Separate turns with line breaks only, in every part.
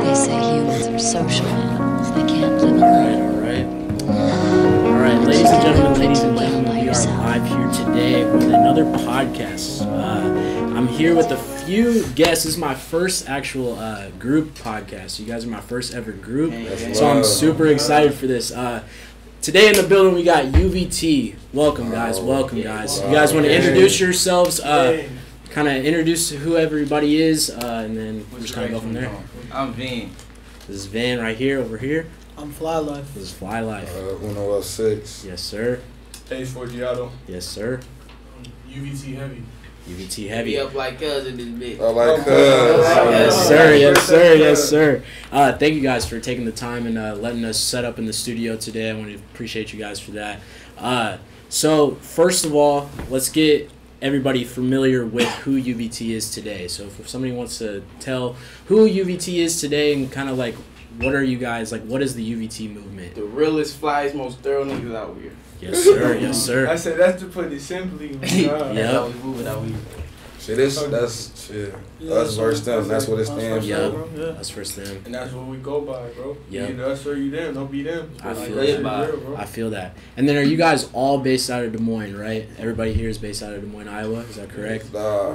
They say humans are social animals. They can't live alone.
All right, ladies and gentlemen, we are live here today with another podcast. I'm here with a few guests. This is my first actual group podcast. You guys are my first ever group, so I'm super excited for this. Today in the building, we got UVT. Welcome, guys. Welcome, guys. You guys want to introduce yourselves? Kind of introduce who everybody is, and then we're just going to go from there.
I'm Van.
This is Van right here, over here.
I'm Fly Life.
This is Fly Life.
106.
Yes, sir.
Ace Forgiato.
Yes, sir.
UVT Heavy.
UVT Heavy.
Be up like cuz in this bitch.
I like cuz.
Yes, sir. Yes, sir. Yes, sir. Thank you guys for taking the time and letting us set up in the studio today. I want to appreciate you guys for that. So, first of all, let's get everybody familiar with who UVT is today. So, if somebody wants to tell who UVT is today and kind of like, what are you guys, like, what is the UVT movement?
The realest, flyest, most thorough niggas out here.
Yes, sir. Yes, sir.
I said that's to put it simply.
Yep.
That's how we move it out here.
Shit, that's shit. Us versus them. That's what it stands
Yeah.
for.
That's first them.
And that's what we go by, bro.
Yep.
Either us or you them. Don't be them.
I feel
that.
Bro.
I feel that. And then are you guys all based out of Des Moines, right? Everybody here is based out of Des Moines, Iowa. Is that correct?
No.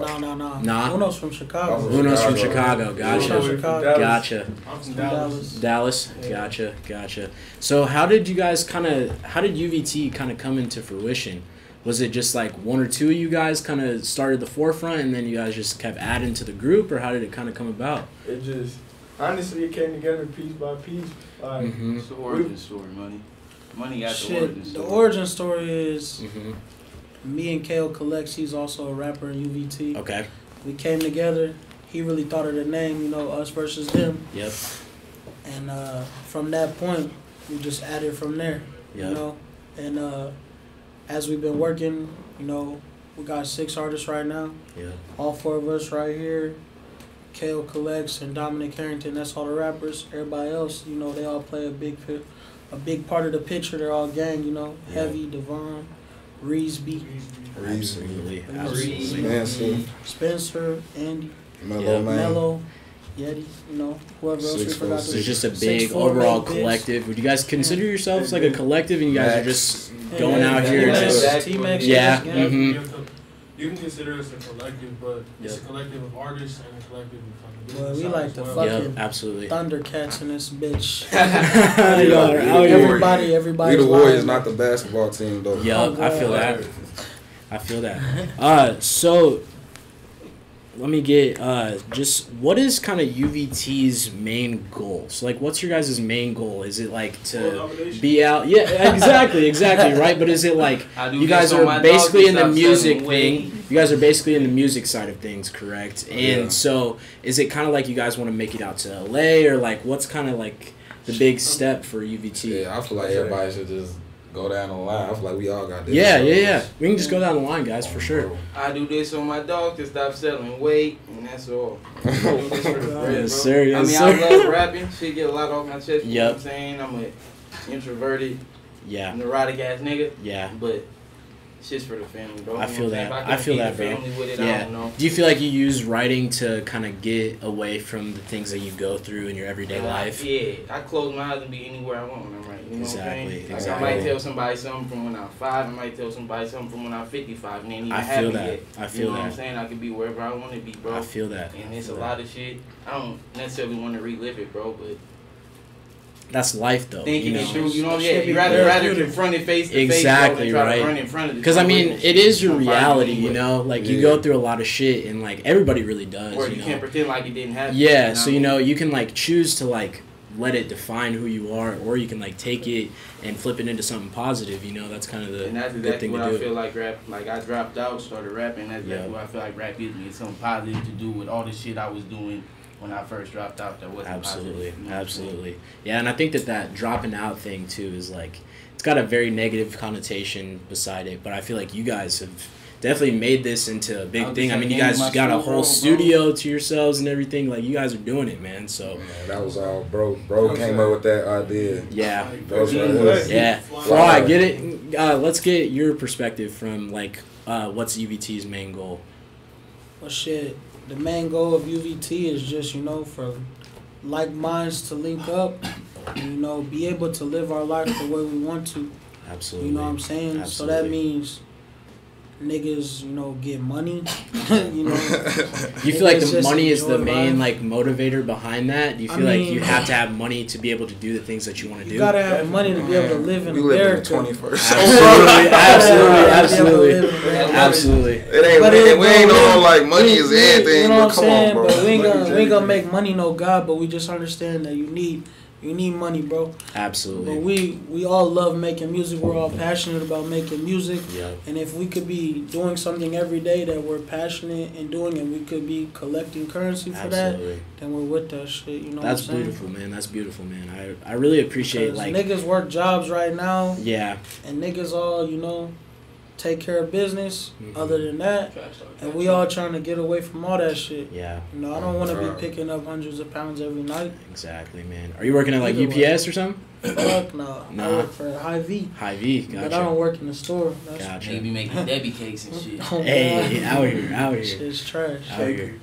Nah?
Uno's from Chicago.
Uno's from Chicago. Gotcha.
Chicago.
Gotcha.
I'm from Dallas.
Dallas.
Yeah.
Gotcha. So how did you guys how did UVT kind of come into fruition? Was it just like one or two of you guys kind of started the forefront and then you guys just kept adding to the group, or how did it kind of come about?
It just, honestly, it came together piece by piece. Like,
It's the origin story, money. Money got the origin
The
story.
origin story is
Mm-hmm.
me and Kale Collects. He's also a rapper in UVT.
Okay.
We came together. He really thought of the name, us versus them.
Yep.
And from that point, we just added from there.
Yep.
And as we've been working, we got 6 artists right now.
Yeah.
All 4 of us right here. Kale Collects and Dominic Harrington, that's all the rappers. Everybody else, they all play a big part of the picture. They're all gang, Heavy, Devon, Reesby,
Absolutely.
Spencer, Andy,
Mellow,
Yeti, whoever else we forgot to.
It's just a big overall collective. Would you guys consider yourselves like a collective, and you guys are just going out here and just
T-Max,
yeah.
You can consider us a collective, but it's a collective of artists and a collective of
Well, we like the
Yep,
fucking
absolutely.
Thundercats in this bitch.
Y'all are out here.
Everybody.
We the Warriors, not the basketball team, though.
Yep, I feel that. I feel that. So let me get just what is kind of UVT's main goal? So like, what's your guys' main goal? Is it like to be out? Yeah, exactly, right. But is it like you guys are basically in the music thing? You guys are basically in the music side of things, correct? And so is it kind of like you guys want to make it out to LA, or like what's kind of like the big step for UVT?
Yeah, I feel like everybody should just go down the line. I feel like we all got this.
Yeah. We can just go down the line, guys, for sure.
I do this on my dog to stop selling weight, and that's all. I do this for the bread,
Yes,
bro.
sir. Yes,
I
sir.
love rapping. Shit get a lot off my chest. You know
Yep.
what I'm saying? I'm an introverted,
Yeah.
neurotic ass nigga.
Yeah.
But shit's for the family, bro.
I feel that.
If
I feel
couldn't
that,
feed the
bro.
family with it,
Yeah.
I don't know.
Do you feel like you use writing to kind of get away from the things that you go through in your everyday life?
Yeah, I close my eyes and be anywhere I want when I'm writing. You know what I'm saying? Like,
Exactly.
I might tell somebody something from when I'm 5. I might tell somebody something from when I'm 55, and they ain't even
I
happy
feel that.
yet.
I feel
You know what
that.
I'm saying? I could be wherever I want to be, bro.
I feel that.
And it's a lot of shit. I don't necessarily want to relive it, bro, but
That's life, though.
thinking
you
it's
know?
true. You know,
It
yeah,
should be
you rather
there.
confront it face to
Exactly,
face, bro, than try
right.
to run in front of the
Because, I mean, it is your reality, you
anyway.
know? Like, you
Yeah.
go through a lot of shit, and, like, everybody really does,
Or
you
you
know?
can't pretend like it didn't happen.
Yeah, so, you
what I
know,
mean?
you can, like, choose to, like, let it define who you are, or you can, like, take it and flip it into something positive, you know? That's kind of the
And that's
good
exactly
thing
what
to
I
do.
feel like rap. Like, I dropped out, started rapping. That's exactly
Yeah.
what I feel like rap is. It's something positive to do with all the shit I was doing when I first dropped out. That wasn't
Absolutely,
positive. You know what I'm saying?
absolutely. Yeah, and I think that dropping out thing, too, is, like, it's got a very negative connotation beside it, but I feel like you guys have definitely made this into a big
I'll
thing.
just
I mean, you
say,
guys
my
got a
studio,
whole
bro.
studio to yourselves and everything. Like, you guys are doing it, man. So,
Man, that was all bro. Bro came up with that idea.
yeah.
Those are his.
Yeah. Fly, get it. Let's get your perspective from, like, what's UVT's main goal?
Well, shit, the main goal of UVT is just, for like minds to link up, and, you know, be able to live our life the way we want to.
Absolutely.
You know what I'm saying?
Absolutely.
So that means niggas, you know, get money. You know,
You feel like
niggas
the
just
money is the
enjoy
main
life.
like motivator behind that? Do you
I
feel like
mean-
you have to have money to be able to do the things that you want to do?
You gotta have money to be able to live in
We live in the
America.
21st.
Absolutely, absolutely,
Yeah,
absolutely,
yeah.
absolutely.
It ain't.
But
We ain't on like money is everything.
You know
But
what I'm
come
saying?
on, bro.
But we ain't
Money's
gonna
everything.
make money no god. But we just understand that you need money, bro.
Absolutely.
But we all love making music. We're all passionate about making music.
Yep.
And if we could be doing something every day that we're passionate in doing, and we could be collecting currency for that,
Absolutely.
then we're with that shit. You know
That's
what I'm saying?
beautiful, man. That's beautiful, man. I really appreciate
Because
like
niggas work jobs right now,
yeah.
and niggas all, you know, take care of business.
Mhm.
Other than that, and we all trying to get away from all that shit.
Yeah,
You know, I don't want to be picking up hundreds of pounds every night.
exactly, man. Are you working at like
Either way.
UPS or something?
Fuck no. I
Nah.
work for Hy-Vee,
Hy-Vee,
but I don't
gotcha.
work in the store. That's
Gotcha.
They be making Debbie cakes and shit.
Oh,
Hey,
God.
out here.
Shit's trash.
Out here.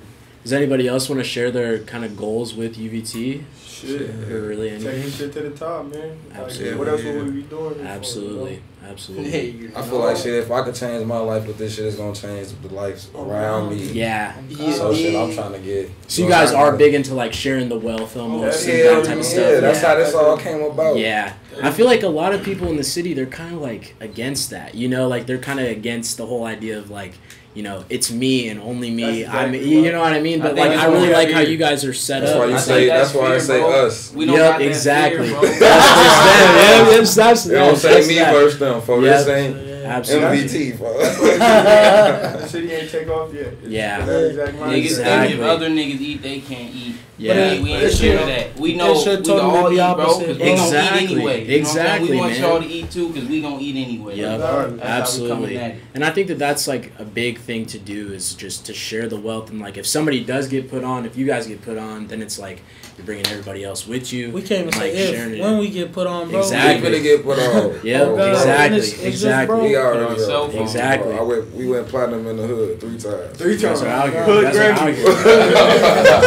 Does anybody else want to share their kind of goals with UVT?
Shit.
Or really anything?
Taking shit to the top, man. Like,
Absolutely.
what else would we be doing? before,
Absolutely, absolutely.
Hey,
I feel like shit. If I could change my life with this shit, it's gonna change the lives around me.
Yeah.
So shit, I'm trying to get.
So you guys are big into like sharing the wealth almost and
Yeah,
that type of stuff.
yeah. That's how this all came about.
Yeah. I feel like a lot of people in the city, they're kind of like against that, you know, like they're kind of against the whole idea of like, you know, it's me and only me.
That's exactly
you know what I mean?
I
But
think
like,
that's
I really
what
like
we
how
hear.
you guys are set
That's
up.
why you
I
say.
think
That's
that's
why I
fair,
say
bro.
us.
We don't
Yep,
got that
exactly.
fear, bro.
That's
It don't say me
that.
first, them, folks.
Yep.
This ain't
Absolutely.
MVT, folks.
The city ain't take off yet. It's
Yeah.
that exact
Niggas
mindset.
Exactly.
think if other niggas eat, they can't eat.
Yeah.
We
It
ain't
should-
scared of that. We know
it should
we
totally
all
be
eat, bro.
opposite,
Cause
bro.
we
Exactly.
gonna eat anyway. You know what I'm saying?
Exactly,
We want
man.
y'all to eat too, cause we gonna eat anyway.
Yep.
That's how we
Absolutely.
coming at it.
And I think that that's like a big thing to do is just to share the wealth. And like if somebody does get put on, if you guys get put on, then it's like you're bringing everybody else with you.
We can't even
like
say
sharing
if.
it.
When we get put on, bro.
Exactly.
We finna get put on.
Yep,
Oh, bro.
exactly,
It's just,
exactly.
bro.
We already
Cell
up.
phone.
Exactly.
We went platinum in the hood 3 times.
3
You guys
times.
are out here.
Hood
You guys are out
Grammy.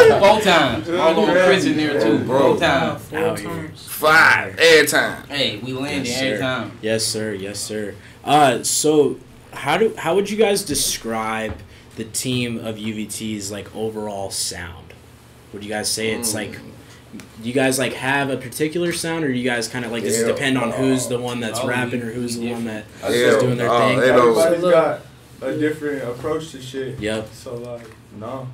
here.
4 times. All over prison there too.
Bro.
4 times.
4
Out here.
times.
5 every time.
Hey, we landed
Yes,
every
sir.
time.
Yes, sir. Yes, sir. So how would you guys describe the team of UVT's like overall sound? Would you guys say it's like, do you guys like have a particular sound, or do you guys kind of like does it
Yeah.
depend on who's the one that's
Oh,
rapping or
we
who's the one that
Yeah.
is doing their
Oh,
thing?
they know.
Everybody's
Look.
got a different approach to shit.
Yep.
So like, no.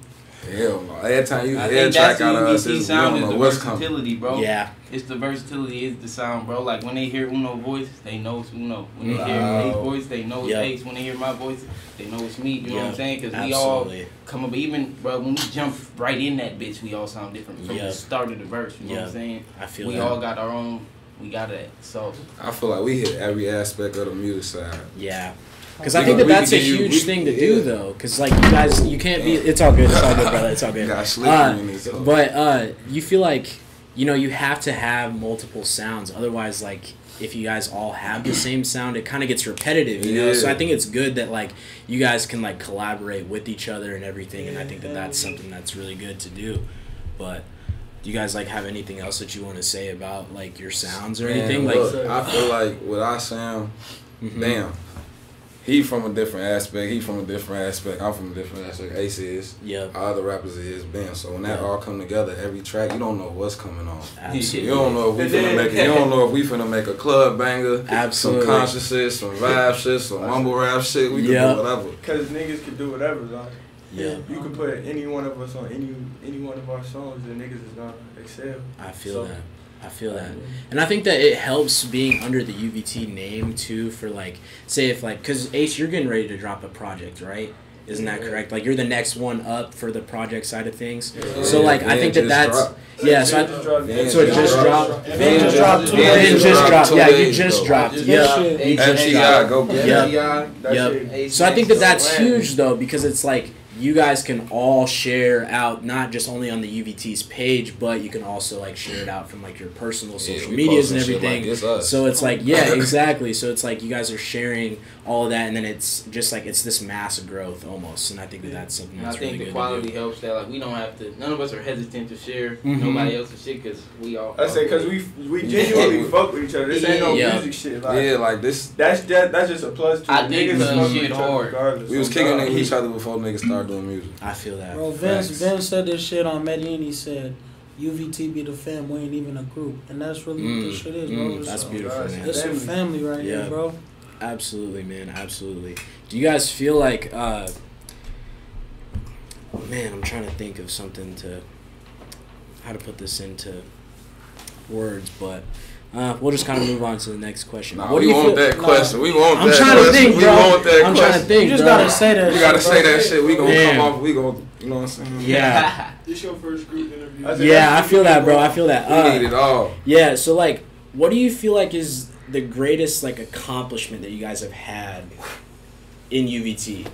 Hell no. Every time you
I
hear a
think that's
track
the
out of us,
UVT
we
sound
don't
is
know
the
what's coming.
versatility, bro.
Yeah.
It's the versatility is the sound, bro. Like when they hear Uno voice, they know it's Uno. When they hear
Wow.
Ace voice, they know it's
Yep.
Ace. When they hear my voice, they know it's me. You know what I'm
Yep.
saying? Because we all
Absolutely.
come up. Even bro, when we jump right in that bitch, we all sound different from
Yep.
the start of the verse. You know what I'm
Yep.
saying?
I feel
We
that.
all got our own. We got that. So
I feel like we hit every aspect of the music side.
Yeah. Because I think that
We
that's a
could give you-
huge thing to do,
yeah.
though. Because, like, you guys, you can't be... It's all good. It's all good, brother. It's all
You
good.
got slippery in this.
But you feel like, you know, you have to have multiple sounds. Otherwise, like, if you guys all have the same sound, it kind of gets repetitive, you know? So
Yeah.
I think it's good that, like, you guys can, like, collaborate with each other and everything. And I think that that's something that's really good to do. But... do you guys, like, have anything else that you want to say about, like, your sounds or anything?
Man,
Like,
look, I feel like with our sound,
mhm.
damn, he from a different aspect. He from a different aspect. I'm from a different aspect. Ace is.
Yeah.
All the rappers is. Bam. So when that
Yeah.
all come together, every track, you don't know what's coming on.
Absolutely.
You don't know if we finna make. You don't know if we finna make a club banger.
Absolutely.
Some conscious shit, some vibe shit, some mumble rap shit. We can
Yeah.
do whatever.
Because niggas can do whatever, like.
Yeah.
You can put any one of us on any one of our songs, and niggas is gonna excel.
I feel
So-
that. I feel that. And I think that it helps being under the UVT name, too, for, like, say if, like, because, Ace, you're getting ready to drop a project, right? Isn't that correct? Like, you're the next one up for the project side of things. So, like, I think that that's... Yeah, so it just dropped.
Vin just dropped 2
Vin
days
just
ago.
dropped.
2
Yeah, you
days
just
ago.
dropped.
That
Yeah.
shit-
You just
FTI,
dropped.
go get
Yep.
it.
That
Yep.
shit.
So I think that that's huge, though, because it's like you guys can all share out, not just only on the UVT's page, but you can also like share it out from like your personal social medias and everything.
Like, it's us.
So it's like, yeah, exactly. So it's like you guys are sharing all of that, and then it's just like it's this massive growth almost. And I think that's something
And
that's
I think
really
the
good
quality
to do.
helps that like we don't have to. None of us are hesitant to share
Mhm.
nobody else's shit because we all.
I say because we genuinely fuck with each other. This ain't no
Yeah.
music shit. Like,
Yeah, like this.
that's just a plus to
I
it.
dig
Niggas
the
fuck with
shit
each other
hard.
regardless.
We was
So,
kicking
God,
it with each other before niggas started doing music.
I feel that.
Bro,
Facts.
Vince said this shit on Medellin. He said, UVT be the fam, we ain't even a group. And that's really what this shit is, bro.
That's
So,
beautiful,
God,
man.
It's a family right
Yeah.
here, bro.
Absolutely, man. Absolutely. Do you guys feel like, man, I'm trying to think of something to, how to put this into words, but we'll just kind of move on to the next question.
Nah,
What do
we
you
want
feel-
that question. We want
I'm
that
trying to
question.
think,
We
bro.
want that
I'm
question.
trying to think,
You just
bro.
gotta say that
You gotta
shit,
say
bro.
that shit. We gonna
Man.
come off. We gonna, you know what I'm saying?
Yeah.
This your first group interview.
I said,
Yeah, I feel that, bro. I feel that.
We need it all.
Yeah, so like, what do you feel like is the greatest like accomplishment that you guys have had in UVT?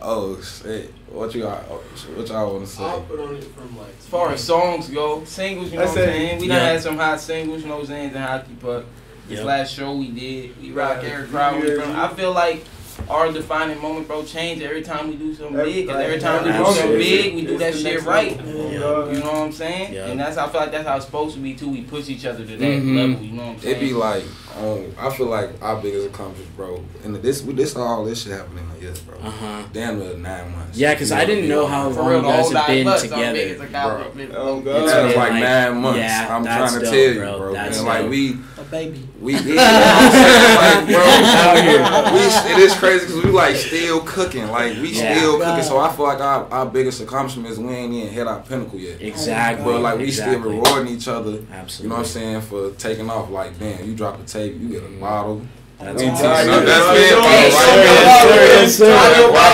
Oh shit! What you got? What y'all want to say?
I'll put on it from like.
As far as songs go, singles, you know
I
what I'm
said-
saying? We done
Yeah.
had some hot singles, you know what I'm saying, in hockey, but this
Yep.
last show we did, we rock
Yeah.
every crowd.
Yeah.
I feel like our defining moment, bro, change every time we do something big. Cause every
Like,
time we do
absolutely.
something big, we do
It's
that
the
shit
next
right.
level.
Yeah.
Dog.
You know what I'm saying?
Yeah.
And I feel like that's how it's supposed to be too. We push each other to that
Mhm.
level. You know what I'm saying?
It be like, I feel like our biggest accomplishment, bro. And this all this shit happening in a year, bro. Damn near 9 months.
Yeah, because I didn't know how
For
long
real,
you
the
guys
whole
have been
9 months, our
together.
biggest accomplishment.
Oh, God.
It
It's
took
been,
like 9 months.
Yeah,
I'm
that's
trying to
dope,
tell you,
bro.
bro.
That's
And like
dope.
we
A baby.
did. You know what I'm saying? Like, bro, it is crazy because we like still cooking. Like we
Yeah.
still
God.
cooking. So I feel like our biggest accomplishment is we ain't even hit our pinnacle yet.
Exactly.
But like we
exactly.
still rewarding each other.
Absolutely.
You know what I'm saying, for taking off. Like, damn, you drop a tape, you get a bottle.
That's
We
awesome.
taking
Hey,
up that
hey,
spin
hey,
right
Yes,
there.
sir, yes, sir.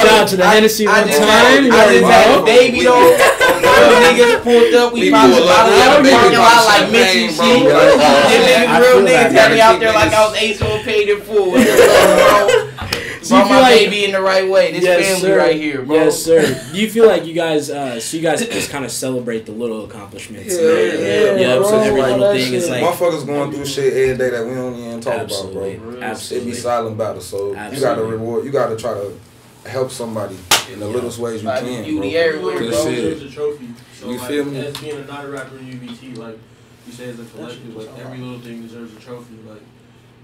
Shout out to the Hennessy one
I just
time.
had,
You
I
already
just had
know.
a baby though. Real niggas pulled up. We
We
popped the
pull up,
bottle
we
out
got a
the
baby
parking lot
bottle
like
champagne,
Mitch
bro.
and shit.
Like,
Them
I
niggas, real
feel that.
niggas had me out there like I
Niggas-
was Ace on paid in full.
So you
Brought
feel
my
like-
baby in the right way. This
Yes,
family
sir.
right here, bro.
Yes, sir. Do you feel like you guys, so you guys just kind of celebrate the little accomplishments?
Yeah,
Yeah,
bro.
so every
Like,
little
that
thing is
shit.
like,
Motherfuckers going through shit every day that we don't even talk
absolutely,
about, bro. It
absolutely.
be silent about it, so you gotta
Absolutely.
reward. You gotta try to help somebody in the littlest ways you
Like,
can,
beauty
bro.
everywhere,
Good
bro.
shit.
Deserves a trophy. So
You
like,
feel me?
as being a not a rapper in UVT, like you say, as a collective, like every little thing deserves a trophy. Like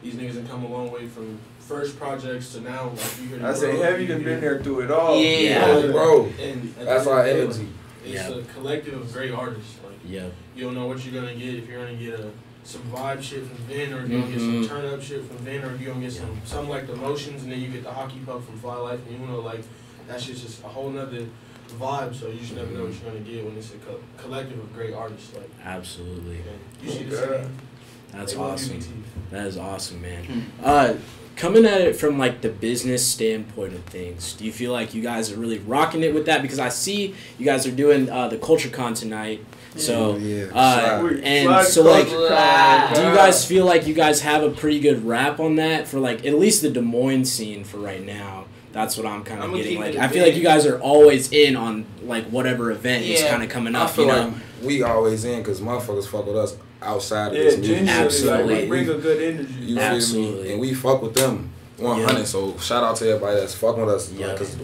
these niggas have come a long way from first projects to now. Like you hear the
I say
world,
heavy
you
done
hear-
been there through it all.
Yeah.
Bro,
And at
that's
the
our
end of the
energy.
day, It's
Yeah.
a collective of great artists. Like
Yeah.
you don't know what you're gonna get if you're gonna get some vibe shit from Vin, or if you're gonna get some turn up shit from Vin, or if you're gonna get some like the motions, and then you get the hockey puck from Fly Life, and you know like that shit's just a whole nother vibe. So you just never know what you're gonna get when it's a collective of great artists. Like
Absolutely.
you see the
Okay.
same.
That's
They love
awesome.
UVT.
That is awesome, man. Coming at it from like the business standpoint of things, do you feel like you guys are really rocking it with that? Because I see you guys are doing the Culture Con tonight. So,
yeah.
and
Slide
so like,
culture con,
do you
God.
guys feel like you guys have a pretty good rap on that for like at least the Des Moines scene for right now? That's what I'm kind of
I'ma
getting.
keep
Like,
it
I feel like
big.
you guys are always in on like whatever event is
Yeah.
kind of coming
I
up.
feel
You
like
know,
we always in because motherfuckers fuck with us outside of
Yeah,
this music.
genuinely,
Absolutely.
like, we bring a good energy.
You feel
Absolutely.
me? And we fuck with them 100.
Yeah.
So shout out to everybody that's fucking with us.
Yeah.
Because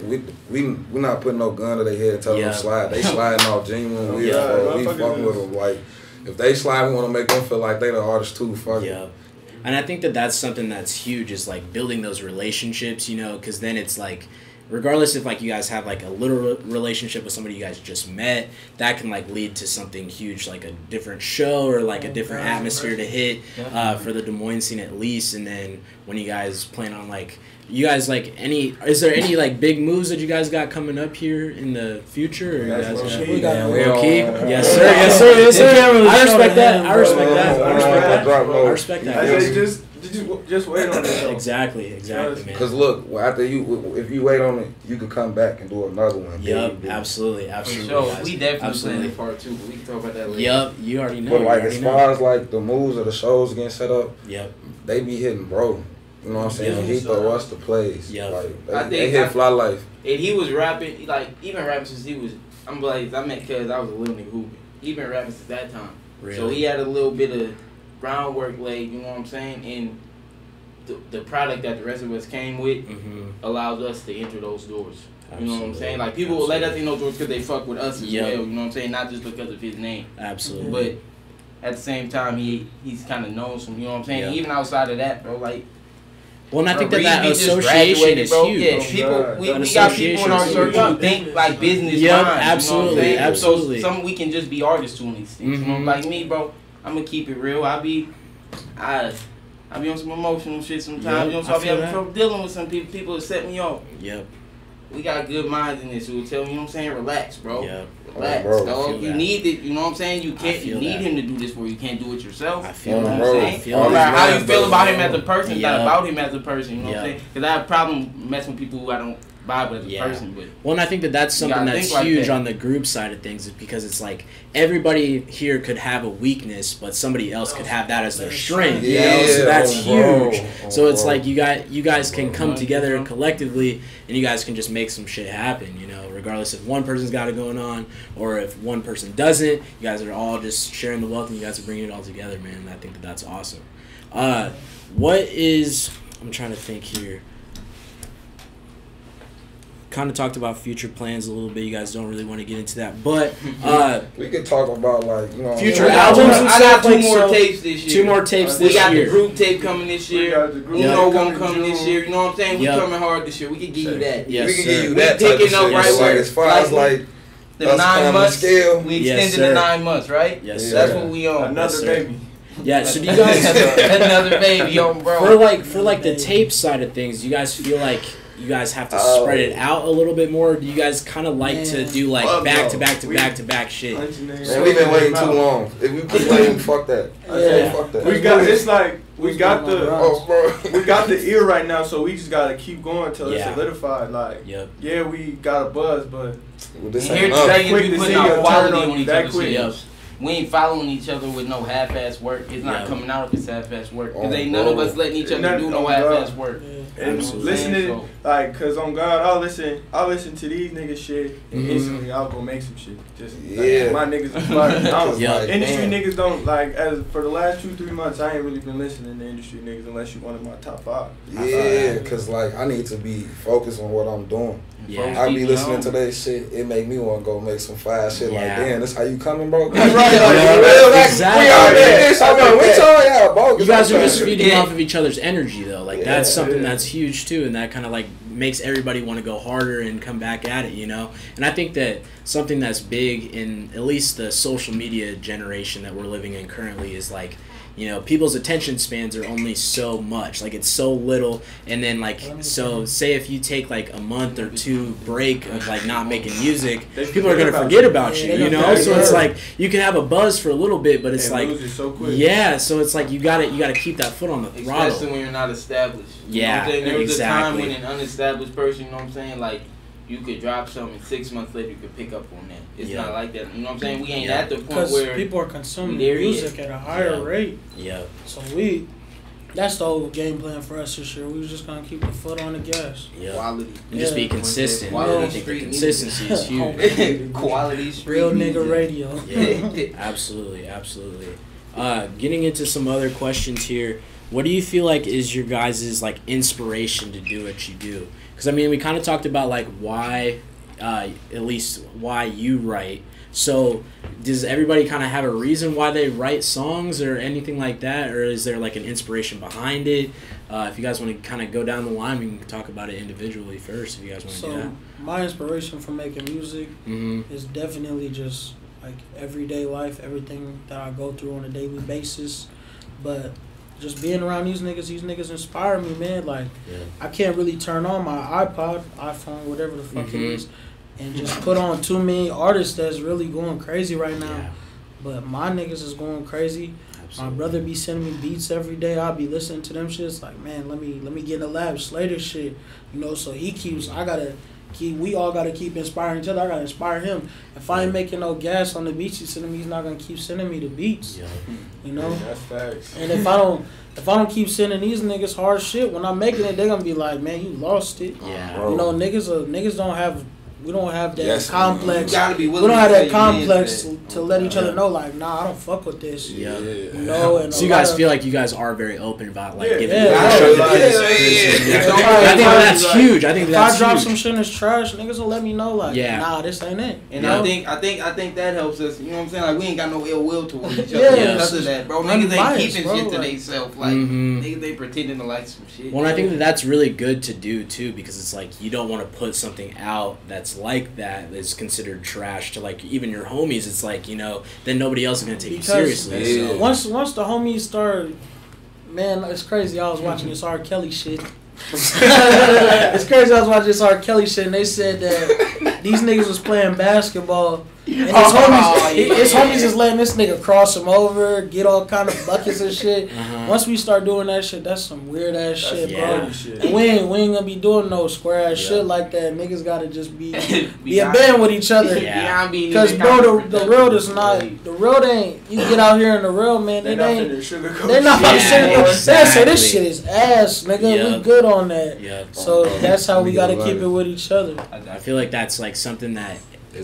we not putting no gun to their head and telling
Yeah.
them slide. They sliding off genuine. We,
Yeah,
we
motherfuckers
fucking with
is-
them. Like, if they slide, we want to make them feel like they the artist too. Fuck it.
yeah. And I think that that's something that's huge is like building those relationships, you know, because then it's like, regardless if like you guys have like a little relationship with somebody you guys just met, that can like lead to something huge, like a different show or like a different atmosphere to hit for the Des Moines scene at least. And then when you guys plan on like, you guys like is there any like big moves that you guys got coming up here in the future? Or you
That's
guys
what
got,
we
got.
we
low key?
on-
Yes sir, yes sir, yes sir. I respect that. I respect that. I respect that.
Drop low.
I respect that.
I say just wait on it. though.
Exactly, exactly, man.
Because look, after if you wait on it, you can come back and do another one.
Yep,
Yeah.
absolutely,
For
absolutely.
sure.
guys.
We definitely
Absolutely.
playing part 2, but we can talk about that later.
Yep, you already know.
But like
you
as
already
far
know.
as like the moves or the shows getting set up,
Yep,
they be hitting bro. You know what I'm saying?
Yeah.
He throw us the plays.
Yeah.
Like
I
they
think-
hit Fly Life.
And he was rapping, like, he been rapping since he was, I'm like, I met Cuz, I was a little nigga hooping. He been rapping since that time.
Really?
So he had a little bit of groundwork laid, you know what I'm saying? And the product that the rest of us came with allows us to enter those doors. You know what I'm saying? Like, people will let us in those doors because they fuck with us as well, you know what I'm saying? Not just because of his name.
Absolutely.
But at the same time, he's kind of known some, you know what I'm saying? And even outside of that, bro, like,
well, and I think that
Reed just
association is
bro.
huge.
Yeah, people, we got people in our circle who think like business minds.
Absolutely,
you know what I'm saying?
absolutely.
So we can just be artists doing these things. You know, like me, bro. I'm gonna keep it real. I be on some emotional shit sometimes. You know, so I be having trouble dealing with some people. People that set me off.
Yep.
We got good minds in this who will tell me, you know what I'm saying? Relax, bro.
Yep.
Relax, dog. You need it. You know what I'm saying? You can't. You need him to do this for you. You can't do it yourself.
I feel
what
that.
I'm saying? No matter how you feel about him as a person, it's not about him as a person. You know what I'm saying? Because I have a problem messing with people who I don't vibe with as a person. But
well, and I think that that's something that's huge on the group side of things, is because it's like everybody here could have a weakness, but somebody else could have that as their strength. You know? So that's huge. So it's like you guys can come together collectively, and you guys can just make some shit happen. You know, regardless if one person's got it going on or if one person doesn't, you guys are all just sharing the wealth, and you guys are bringing it all together, man. And I think that that's awesome. What is? I'm trying to think here. Kind of talked about future plans a little bit. You guys don't really want to get into that, but
we could talk about, like, you know,
future albums.
I got two more tapes this year.
2 more tapes this year.
We got the group tape coming this year. Uno one coming this year. You know what I'm saying? We coming hard this year. We can give you that.
Yes,
we can give you
We
that.
picking up right where
as far as like
the 9 months.
Scale.
We extended the 9 months, right?
Yes,
that's what we on.
Another baby.
Yeah, so do you guys
another baby on, bro?
For like the tape side of things, do you guys feel like you guys have to spread it out a little bit more? Or do you guys kind of like to do like back to back shit?
Man, we've been waiting too long. If we keep waiting, fuck that. Fuck that.
We got it's like we got the ear right now, so we just gotta keep going till it's solidified. Like, yeah, we got a buzz, but
this
here today we putting out quality on each other's shit. We ain't following each other with no half-ass work. It's not coming out if it's half-ass work. Because ain't none of us letting each other do no half-ass work.
And listening, like, cause on God, I'll listen to these niggas shit, and instantly I'll go make some shit. Just like, my niggas inspired. Industry niggas don't, like, as for the last 2-3 months, I ain't really been listening to industry niggas unless you one of my top 5.
Yeah, cause like I need to be focused on what I'm doing.
Yeah.
I be listening to that shit. It make me want to go make some fire shit. Like, damn, this how you coming, bro?
Right, like, exactly.
We all this. I mean, we told y'all, bro.
You guys are just feeding off of each other's energy, though. Like, that's something that's huge too, and that kind of like makes everybody want to go harder and come back at it, you know. And I think that something that's big in at least the social media generation that we're living in currently is like, you know, people's attention spans are only so much. Like, it's so little. And then, like, so say if you take, like, a month or 2 break of, like, not making music, people are going to forget about you, you know? So it's like, you can have a buzz for a little bit, but it's like,
so quick.
Yeah, so it's like you gotta keep that foot on the throttle.
Especially when you're not established. You know what I'm saying? There was a time when an unestablished person, you know what I'm saying, like, you could drop something 6 months later, you could pick up on that. It's not like that. You know what I'm saying? We ain't at the point where
people are consuming music at a higher rate.
Yeah.
So that's the whole game plan for us this year. We was just gonna keep the foot on the gas.
Yeah.
Quality.
And just be consistent. I think the consistency is huge.
Quality street
real
music.
nigga radio.
Yeah. Absolutely. Getting into some other questions here. What do you feel like is your guys' like inspiration to do what you do? Because I mean, we kind of talked about like why, at least why you write. So does everybody kind of have a reason why they write songs or anything like that, or is there like an inspiration behind it? If you guys want to kind of go down the line, we can talk about it individually first. If you guys want to do that.
So my inspiration for making music is definitely just like everyday life, everything that I go through on a daily basis, but just being around these niggas inspire me, man. Like, I can't really turn on my iPod, iPhone, whatever the fuck it is, and just put on too many artists that's really going crazy right now. Yeah. But my niggas is going crazy. Absolutely. My brother be sending me beats every day. I'll be listening to them shits. Like, man, let me get in the lab, Slater shit, you know. So he keeps. I gotta we all gotta keep inspiring each other. I gotta inspire him. If I ain't making no gas on the beats he's sending me, he's not gonna keep sending me the beats.
Yeah.
You know.
Yeah, that's facts.
And if I don't keep sending these niggas hard shit, when I'm making it, they're gonna be like, man, you lost it.
Yeah.
You know, niggas don't have. We don't have that
Yes,
complex.
You gotta be
We
willing
don't have
to
that
tell your
complex
mans
to let each other know, like, nah, I don't fuck with this.
Yeah.
You know, and
So you guys feel like you guys are very open about like giving
yeah,
I think that's huge. I think
if
that's
I drop
huge.
some shit that's trash, niggas will let me know, like,
Yeah.
nah, this ain't it.
And
you know?
I think that helps us. You know what I'm saying? Like we ain't got no ill will towards each other
Yeah.
because of that, bro. Niggas ain't
Unbiased,
keeping
bro,
shit to
like-
themselves. Like niggas, they pretending to like some shit.
Well, and I think that that's really good to do too, because it's like you don't want to put something out that's like that is considered trash to like even your homies. It's like, you know, then nobody else is gonna take
Because
you seriously. So.
once the homies start, man, it's crazy. I was watching this R. Kelly shit. It's crazy. I was watching this R. Kelly shit, and they said that these niggas was playing basketball, and his homies is letting this nigga cross him over, get all kind of buckets and shit. Once we start doing that shit, that's some weird ass shit, bro.
Shit.
And we ain't gonna be doing no square ass shit like that. Niggas gotta just be a band with each other.
Yeah.
Because bro, the real is not the real. Ain't you get out here in the real, man? They ain't. They're not gonna say this shit is ass, nigga. We good on that.
Yeah.
So that's how we gotta keep it with each other.
I feel like that's like something that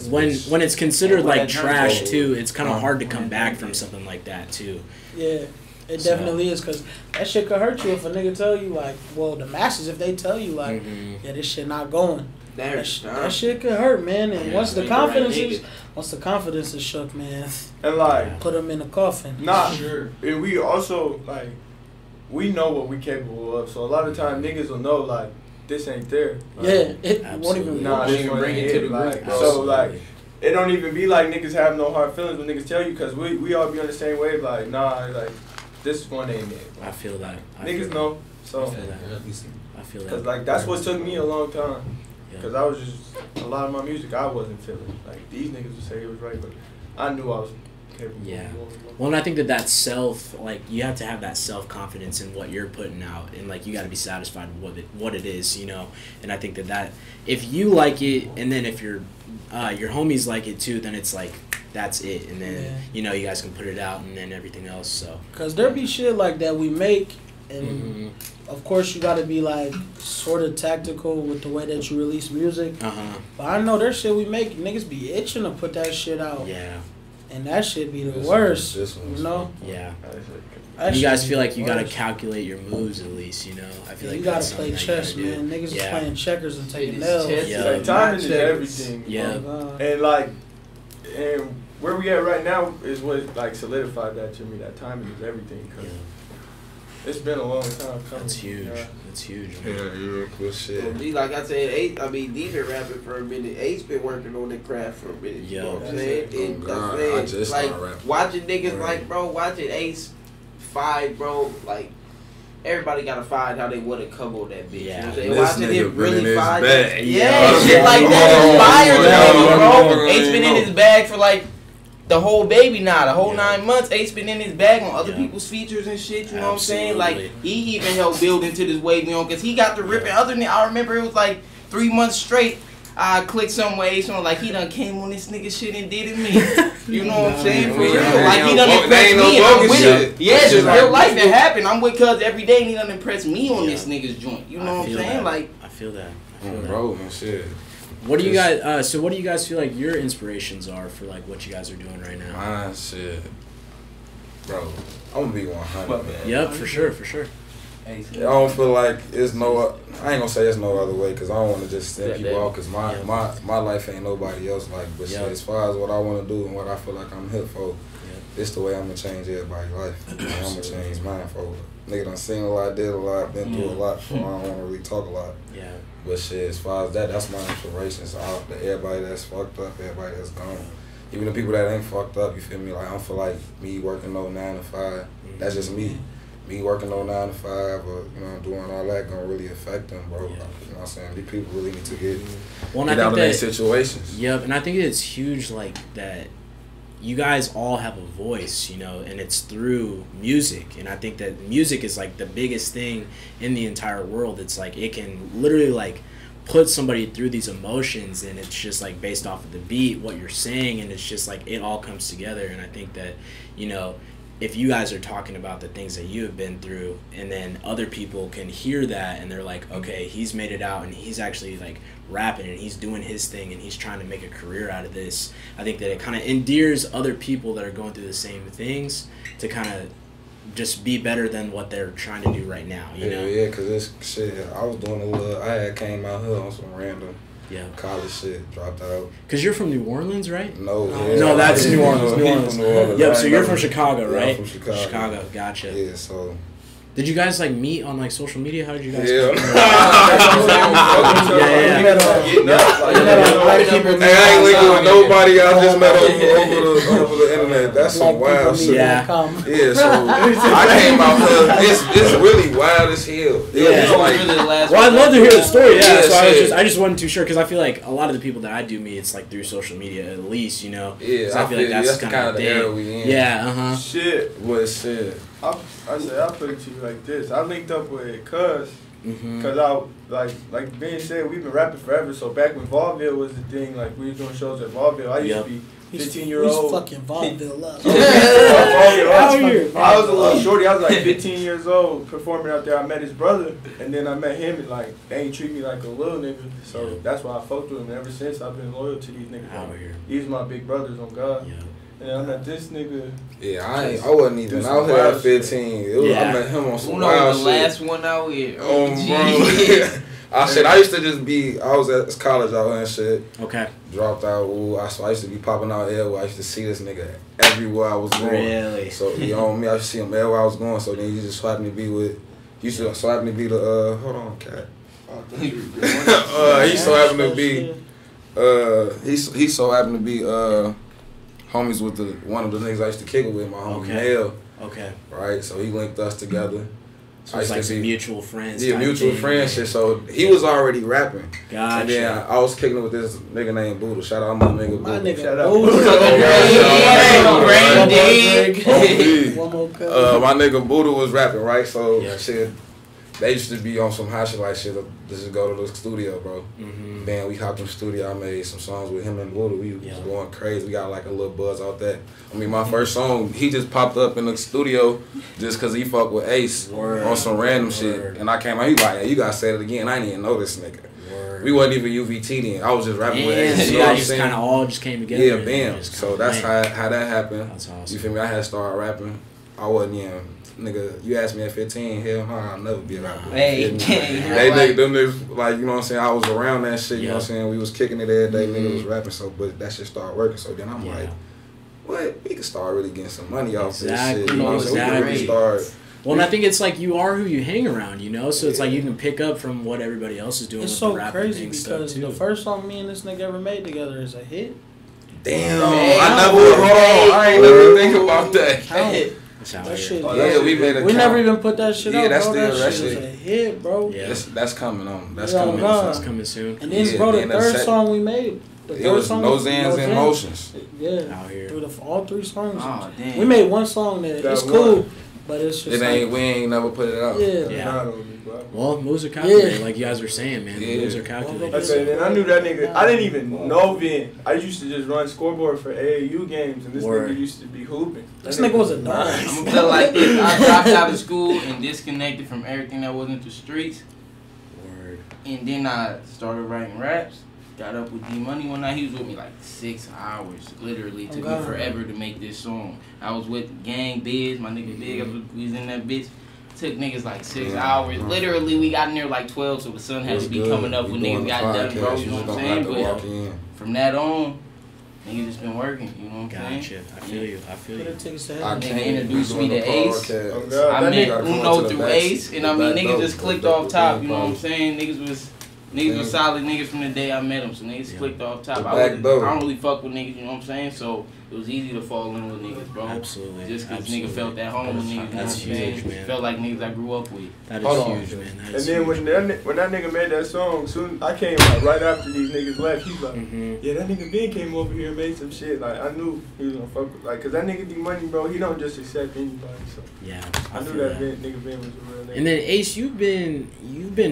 when it's considered like trash too, it's kind of hard to come back from something like that too.
Yeah. It definitely is, because that shit could hurt you if a nigga tell you, like, well, the masses, if they tell you, like, yeah, this shit not going. That shit could hurt, man. And once the confidence is shook, man,
and like
put them in a coffin.
Nah, sure. And we also, like, we know what we capable of. So a lot of times niggas will know, like, this ain't there. Like,
yeah, it won't even.
Nah, they can bring it to the group. So, like, it don't even be like niggas have no hard feelings when niggas tell you, because we all be on the same wave, like, nah, like, this one ain't it.
I feel that.
Niggas know. So,
I feel that.
because, like, that's what took me a long time. Because I was just, a lot of my music I wasn't feeling. Like, these niggas would say it was right, but I knew I was capable.
Yeah. Well, and I think that self, like, you have to have that self-confidence in what you're putting out, and, like, you got to be satisfied with what it is, you know. And I think that if you like it, and then if your homies like it too, then it's like, that's it. And then, you know, you guys can put it out and then everything else, so. Because
there be shit like that we make, and of course you got to be, like, sort of tactical with the way that you release music. But I know there's shit we make, niggas be itching to put that shit out.
Yeah.
And that shit be the worst, you know?
Yeah. You guys feel like you got to calculate your moves at least, you know? I feel like
you got to play chess, man. Niggas is playing checkers and taking L's.
Like, timing is everything.
Yeah.
And, like, and where we at right now is what, like, solidified that to me. That timing is everything. Cause it's been a long time coming.
That's huge. That's huge.
Yeah, cool shit.
Like I said, D's been rapping for a minute. Ace been working on the craft for a minute. You know what I'm saying?
I just started rapping.
Watching niggas like, bro, watching Ace fight, bro, like, everybody gotta find how they would have covered that bitch.
Yeah.
You know what I'm saying? Watching him really fight.
Yeah,
shit like that inspires me, bro. Ace been in his bag for like the whole baby now, the whole 9 months. Ace been in his bag on other people's features and shit. You know what I'm saying? Like, he even helped build into this wave, you know, because he got the ripping. Other than I remember it was like 3 months straight. I clicked some way, so like he done came on this nigga shit and did it me. You know what I'm saying? For real. Like he done impressed me and I'm with it. Yeah, just real life that happened. I'm with cuz every day and he done impressed me on this nigga's joint. You know what I'm saying? Like
I feel that.
Bro, man, shit.
What do you guys so what do you guys feel like your inspirations are for like what you guys are doing right now?
Mine shit. Bro, I'm gonna be 100, man.
Yep, for sure.
I don't feel like it's no. I ain't gonna say it's no other way, cause I don't want to just send people out, cause my life ain't nobody else like. But shit, as far as what I want to do and what I feel like I'm here for, this the way I'm gonna change everybody's life. I'm gonna change mine for. Nigga done seen a lot, did a lot, been through a lot, so I don't want to really talk a lot.
Yeah.
But shit, as far as that's my inspiration. So everybody that's fucked up, everybody that's gone, even the people that ain't fucked up, you feel me? Like I don't feel like me working no 9 to 5. That's just me. Me working no 9 to 5 or, you know, doing all that gonna really affect them, bro. You know what I'm saying? These people really need to get out of their situations.
Yep, and I think it's huge, like, that you guys all have a voice, you know, and it's through music. And I think that music is, like, the biggest thing in the entire world. It's, like, it can literally, like, put somebody through these emotions, and it's just like based off of the beat, what you're saying, and it's just like it all comes together. And I think that, you know, if you guys are talking about the things that you have been through, and then other people can hear that and they're like, okay, he's made it out and he's actually like rapping and he's doing his thing and he's trying to make a career out of this, I think that it kind of endears other people that are going through the same things to kind of just be better than what they're trying to do right now, you know?
Yeah, because this shit, I was doing a little, I had came out here on some random college shit, dropped out.
Because you're from New Orleans, right?
No.
No, that's New Orleans. New Orleans.
New Orleans.
Yep, so you're from Chicago, right?
I'm from Chicago.
Chicago, gotcha.
Yeah, so...
Did you guys like meet on like social media? How did you guys?
Yeah.
I
ain't linking with nobody. I just met over the internet. That's some wild shit.
Yeah.
So I came out here. It's really wild as hell.
Well, I'd love to hear the story. Yeah. So I just wasn't too sure because I feel like a lot of the people that I do meet, it's like through social media at least, you know.
Yeah.
I feel like that's kind of
the era we in.
Yeah.
Shit.
What shit?
I said I'll put it to you like this. I linked up with Cuz, cause I like Ben said, we've been rapping forever. So back when Vaudeville was the thing, like we was doing shows at Vaudeville. I used to be 15-year-old.
He's fucking Vaudeville up.
I was a little shorty. I was like 15 years old performing out there. I met his brother, and then I met him, and like they ain't treat me like a little nigga. So that's why I fucked with him. And ever since I've been loyal to these niggas.
Out here.
These my big brothers on God.
Yeah.
And I met this nigga.
Yeah, I wasn't even out here at 15. I met him on some wild shit.
The last one out here.
Bro. I used to just be, I was at college out here and shit.
Okay.
Dropped out. So I used to be popping out everywhere. I used to see this nigga everywhere I was going.
Really?
So, you know me, I used to see him everywhere I was going. So then he just so happened to be with, he so happened to be the, hold on, cat. He so happened to be, he so happened to be, homies with one of the niggas I used to kick it with, my homie Mel.
Okay.
Right, so he linked us together.
So it's like some mutual friends.
Yeah, mutual friends shit. So he was already rapping.
Gotcha.
And then I was kicking it with this nigga named Buddha. Shout out my nigga Buddha.
My nigga
Shout out
Buddha. My nigga Buddha was rapping, right? So shit, they used to be on some hot shit like shit. Let's just go to the studio, bro. Then we hopped in the studio. I made some songs with him and Buddha. We was going crazy. We got like a little buzz out that. I mean, my first song, he just popped up in the studio just because he fucked with Ace on some random shit. And I came out, he like, hey, you gotta say it again. I didn't even know this nigga. We wasn't even UVT then. I was just rapping with Ace.
You know what I'm saying? Kind of all just came together.
Yeah, bam. So that's how that happened.
That's awesome.
You feel me? I had to start rapping. I wasn't even. Nigga, you asked me at 15, hell no, I'll never be a rapper.
Hey,
them niggas, like, you know what I'm saying, I was around that shit, you know what I'm saying, we was kicking it every day, niggas was rapping, so, but that shit started working, so then I'm like, what, we can start really getting some money off this shit, you know what I'm saying, we can really start.
Well, and I think it's like you are who you hang around, you know, so it's like you can pick up from what everybody else is doing with the rapping
crazy
thing
because the first song me and this nigga ever made together is a hit.
Damn, I ain't never think about that.
That shit,
we made a.
We never even put that shit out.
That's
bro.
still
that shit was a hit, bro.
Yeah,
that's coming on. That's
coming.
That's coming soon.
And then, bro, the third song we made.
It was No Zans and Motions.
Yeah,
out here.
Through all three songs.
Oh, damn.
We made one song that it's cool, but it's just
we ain't never put it out.
Yeah. Well, moves are calculated, like you guys were saying, man. The moves are calculated.
And I knew that nigga. I didn't even know Vin. I used to just run scoreboard for AAU games, and this nigga used to be hooping.
This nigga was a dog.
I'm gonna tell like this. I dropped out of school and disconnected from everything that wasn't the streets.
Word.
And then I started writing raps. Got up with D Money one night. He was with me like 6 hours. Literally took me forever to make this song. I was with Gang Biz, my nigga Big. We was in that bitch. Took niggas like 6 hours. Literally, we got in there like 12, so the sun had to be coming up when niggas got done, bro. You know what I'm saying? But from that on, niggas just been working. You know what I'm saying?
Gotcha. I feel you.
Nigga introduced me to Ace. I met Uno through Ace, and I mean niggas just clicked off top. You know what I'm saying? Niggas was solid niggas from the day I met them, so niggas clicked off top. I don't really fuck with niggas, you know what I'm saying? So it was easy to fall in with niggas, bro.
Absolutely.
Just because niggas felt at home with niggas.
That's huge, man.
Felt like niggas I grew up with.
That is huge, man.
And then when that nigga made that song, soon I came like right after these niggas left. He's like, yeah, that nigga Ben came over here and made some shit. Like I knew he was gonna fuck with, like, cause that nigga D Money, bro. He don't just accept anybody. So
yeah,
I knew that nigga Ben was a real nigga.
And then Ace, you've been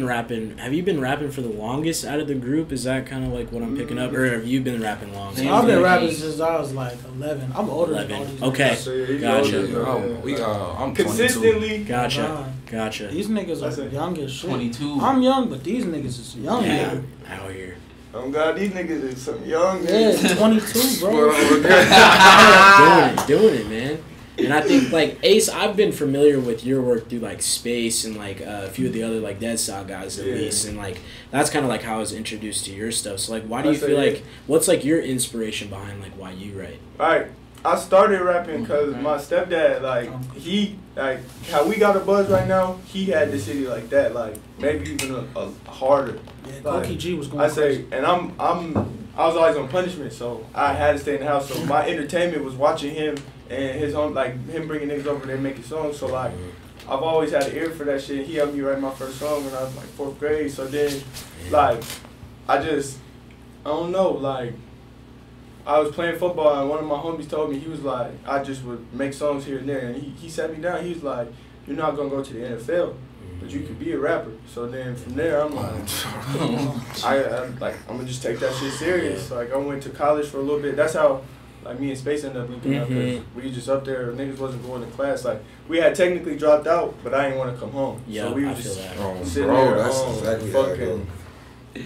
rapping. Have you been rapping for the longest out of the group? Is that kind of like what I'm picking up, or have you been rapping long?
I've been rapping since I was like 11. I'm older than all these
Okay,
niggas.
gotcha.
I'm
consistently.
Gotcha.
These niggas are young as shit.
22.
I'm young, but these niggas is young.
Yeah, out here.
Oh God, these niggas is some young
Yeah,
niggas.
22, bro.
doing it, man. And I think like Ace, I've been familiar with your work through like Space and like a few of the other like Dead Style guys at least, and like that's kind of like how I was introduced to your stuff. So like, why do you feel like what's like your inspiration behind like why you write?
Right. I started rapping because my stepdad, like, he, like, how we got a buzz right now, he had the city like that, like, maybe even a harder.
Yeah,
like,
Koki G was going
I say,
crazy.
and I was always on punishment, so I had to stay in the house. So my entertainment was watching him and his home, like, him bringing niggas over there making songs. So, like, I've always had an ear for that shit. He helped me write my first song when I was, like, 4th grade. So then, like, I don't know, like, I was playing football and one of my homies told me, he was like, I just would make songs here and there. And he sat me down, he was like, you're not going to go to the NFL, but you could be a rapper. So then from there, I'm like, I'm going to just take that shit serious. Like, I went to college for a little bit. That's how, like, me and Space ended up linking up, because we just up there, niggas wasn't going to class. Like, we had technically dropped out, but I didn't want to come home.
Yeah,
so we
I
were just
feel
sitting there at home, fucking,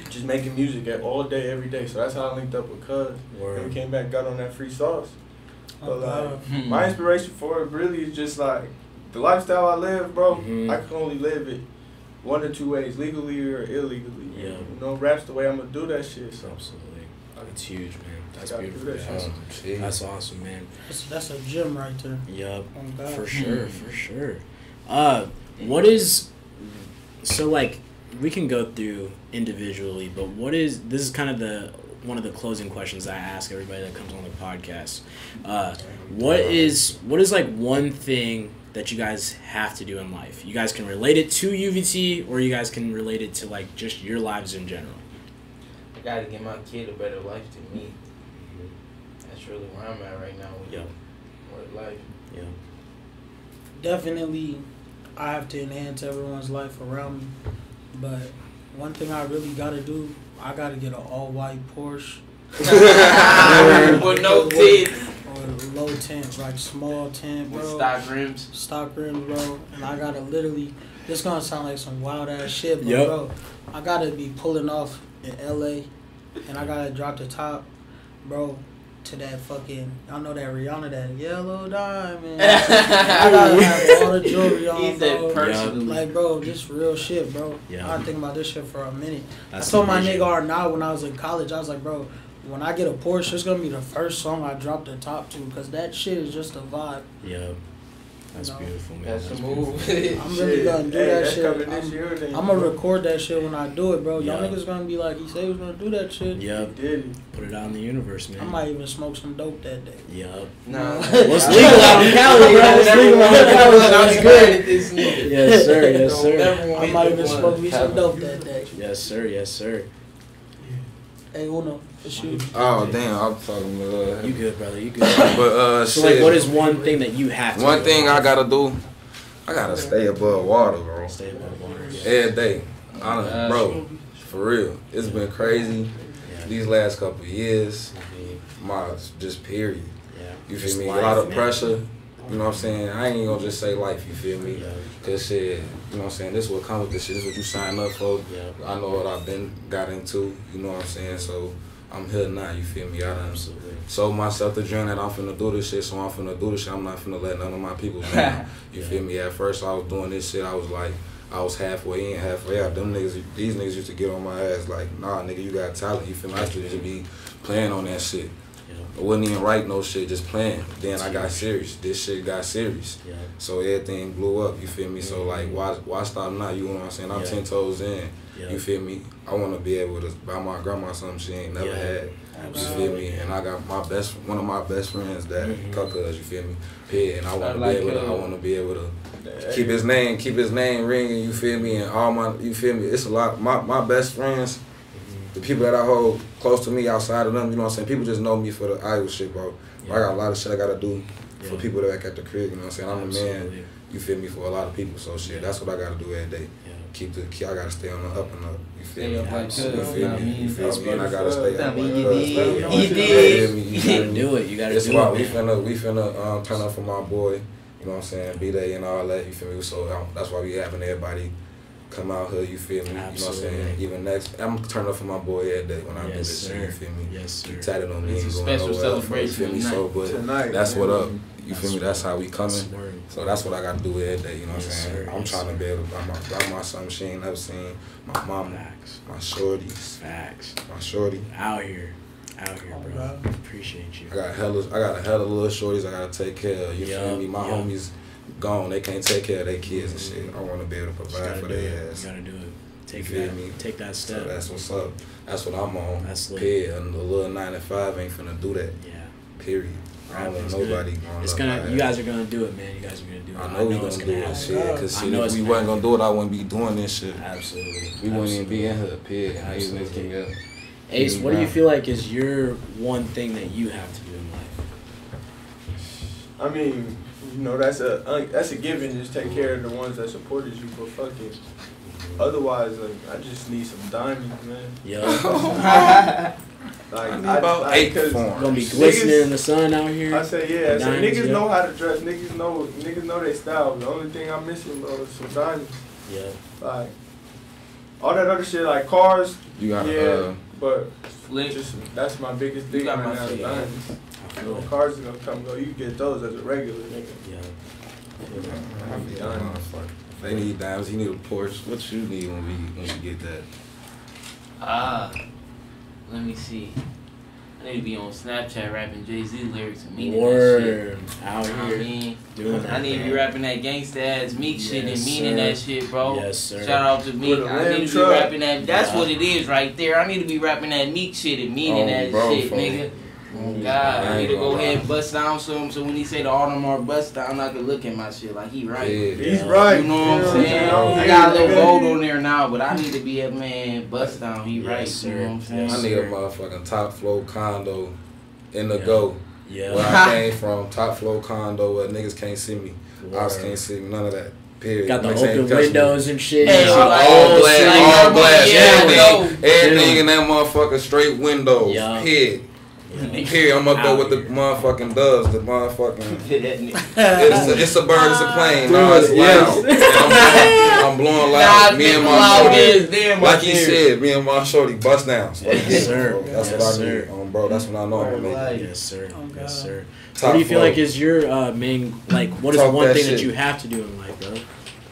just making music all day, every day. So that's how I linked up with Cuz. And we came back, got on that free sauce. But like, my inspiration for it really is just like the lifestyle I live, bro. I can only live it one or two ways, legally or illegally.
Yeah.
You know, rap's the way I'm gonna do that shit. So
Absolutely. It's huge, man. That's
gotta
beautiful.
do that
Man. That's awesome, man.
That's a gym right there.
Yup.
Oh, God.
For sure. What is, so like, we can go through individually, but this is kind of one of the closing questions I ask everybody that comes on the podcast. What is like one thing that you guys have to do in life? You guys can relate it to UVT, or you guys can relate it to like just your lives in general.
I gotta give my kid a better life than me. That's really where I'm at right now with life.
Yeah.
Definitely, I have to enhance everyone's life around me. But one thing I really gotta do, I gotta get an all-white Porsche.
With no tint.
Or low tint, like small tint, bro.
With stock rims.
Stock rims, bro. And I gotta literally, this gonna sound like some wild-ass shit, but bro, I gotta be pulling off in L.A. and I gotta drop the top, bro, to that fucking, y'all know that Rihanna, that yellow diamond. I gotta have all the jewelry on,
He said
bro.
personally.
Like, bro, just real shit, bro.
Yeah.
I've been thinking about this shit for a minute.
That's
I told my
amazing.
nigga R9 when I was in college, I was like, bro, when I get a Porsche, it's gonna be the first song I drop the top to, because that shit is just a vibe.
Yeah. That's beautiful, man.
That's the
beautiful.
move.
I'm really gonna do that shit. I'm gonna
record.
record that shit when I do it, bro. Y'all
Yeah.
niggas gonna be like, he said he was gonna do that shit.
Yup.
Did it.
Put it out in the universe, man.
I might even smoke some dope that day.
Yup.
Nah.
What's legal out in Cali, bro? What's legal out in Cali? That's good.
This nigga.
Yes, sir. Yes, sir.
I might even smoke me some dope that day.
Yes, sir. Yes, sir.
Hey, Uno, it's you.
Oh damn, I'm talking to
You good, brother? You good?
But
So,
shit,
like, what is one thing that you have to
one
do?
thing I gotta do? I gotta stay above water, bro.
Stay above water.
Every day. Bro, for real. It's been crazy these last couple of years. My just period.
Yeah.
You
Just
feel me?
life,
A lot of
man.
pressure. You know what I'm saying? I ain't even gonna just say life, you feel me?
Yeah.
Cause shit, you know what I'm saying? This is what comes with this shit. This is what you sign up for.
Yeah.
I know what I've got into, you know what I'm saying? So I'm here now, you feel me? I done
Absolutely.
sold myself the dream that I'm finna do this shit, so I'm finna do this shit. I'm not finna let none of my people down. You feel me? At first I was doing this shit, I was halfway in, halfway out. These niggas used to get on my ass like, nah, nigga, you got talent. You feel me? I used to just be playing on that shit. I wouldn't even write no shit, just playing. Then I got serious. This shit got serious.
Yeah.
So everything blew up, you feel me? So like, why stop now? You know what I'm saying? I'm 10 toes in.
Yeah.
You feel me? I want to be able to buy my grandma something she ain't never had. You feel me? And I got one of my best friends that Cuckas, you feel me? Pit, and I want to be able to keep his name ringing, you feel me? And all my, you feel me? It's a lot. My best friends, the people that I hold close to me outside of them, you know what I'm saying? People just know me for the idol shit, bro. I got a lot of shit I gotta do for people that at the crib, you know what I'm saying? I'm the man, you feel me, for a lot of people. So shit, that's what I gotta do every day.
Yeah.
I gotta stay on the up and up. You feel me?
Stay up like
You feel me? You feel me? And I gotta stay up.
You did.
You gotta do it. You gotta
That's
do
why
it.
we finna turn up for my boy. You know what I'm saying? B-Day and all that. You feel me? So that's why we having everybody come out here. You feel me?
Absolutely.
You know what I'm saying? Even next, I'm turning up for my boy every day when I do this shit. You feel me?
Yes, sir.
He tatted on me.
It's a
Ain't
special
going nowhere. You feel me?
celebration
So, but
tonight,
that's
man.
what up. You feel me? That's how we coming.
Word.
So that's what I gotta do every day. You know what I'm
Yes,
saying?
sir.
I'm
Yes,
trying
sir.
to be able to buy my grandma something she ain't never seen. My mama,
Facts.
my shorties,
Facts.
my shorty.
Out here, bro. Appreciate you.
I got a hell of little shorties I gotta take care of. You feel me? My homies gone. They can't take care of their kids and shit. I want to be able to provide for their ass.
You gotta do it. Take that step.
So that's what's up. That's what I'm on.
That's lit.
Period. And the little 9 to 5 ain't finna do that.
Yeah.
Period. I don't want nobody going
It's
up
gonna.
my
You
ass.
guys are gonna do it, man. You guys are gonna do it.
I know we
it's
gonna do it,
happen.
shit. Cause
I
shit,
know
if
it's
we
gonna
wasn't gonna do it, I wouldn't be doing this shit.
Absolutely.
We wouldn't even be in here. Period.
Absolutely. Ace, what do you feel like is your one thing that you have to do in life?
I mean, you know, that's a given. Just take care of the ones that supported you, but fuck it. Otherwise, like, I just need some diamonds, man.
Yeah.
Like,
I need about 8 forms.
Gonna be glistening in the sun out here.
I say, yeah. So
Diamonds,
niggas
yeah.
know how to dress. Niggas know their style. The only thing I'm missing, bro, is some diamonds.
Yeah.
Like, all that other shit, like cars.
You got
but
Flick.
just that's my biggest thing
You got
right
my
now.
shit.
Diamonds.
I feel it.
Cars are gonna come and go. You can get those as a regular nigga.
Yeah.
They need diamonds. You need a Porsche. What you need when you get that?
Let me see. I need to be on Snapchat rapping Jay-Z lyrics and meaning that
Word. Out
shit. You know what I
here.
mean?
Doing that.
I need to be rapping that gangsta ass Meek shit and meaning
sir.
that shit, bro.
Yes, sir.
Shout out to Meek.
With a
I need
lamb
to be
truck.
rapping that. That's what it is right there. I need to be rapping that Meek shit and meaning that shit, nigga. Oh God, I need to go ahead and bust down some. So when he say the Audemars bust down, I can look at my shit like he right.
Yeah.
He's right.
You know what I'm saying? I got a little gold on there now, but I need to be a man bust down. He right.
Yes,
You know what I'm saying?
I need a motherfucking top floor condo in the go.
Yeah.
Where I came from, top floor condo where niggas can't see me.
Word.
Ops can't see me, none of that. Period.
Got the
Niggas ain't
open
touch me.
windows and shit.
Hey,
Yeah.
like,
All glass,
yeah,
everything in that motherfucker straight windows.
Yeah.
Period. Period. I'm up there with the motherfucking doves, the motherfucking. It's a bird, it's a plane. No, it's loud. And I'm blowing loud. Me and my shorty, like he said, me and my shorty bust down. So
Yes, sir.
that's
Yes,
what I
sir.
need, bro. That's what I know I'm gonna make.
Yes, sir.
Oh, God.
Yes, sir.
Top
What do you feel
floor.
like is your main, like, what is
Talk
one
that
thing that
shit.
you have to do in life, bro?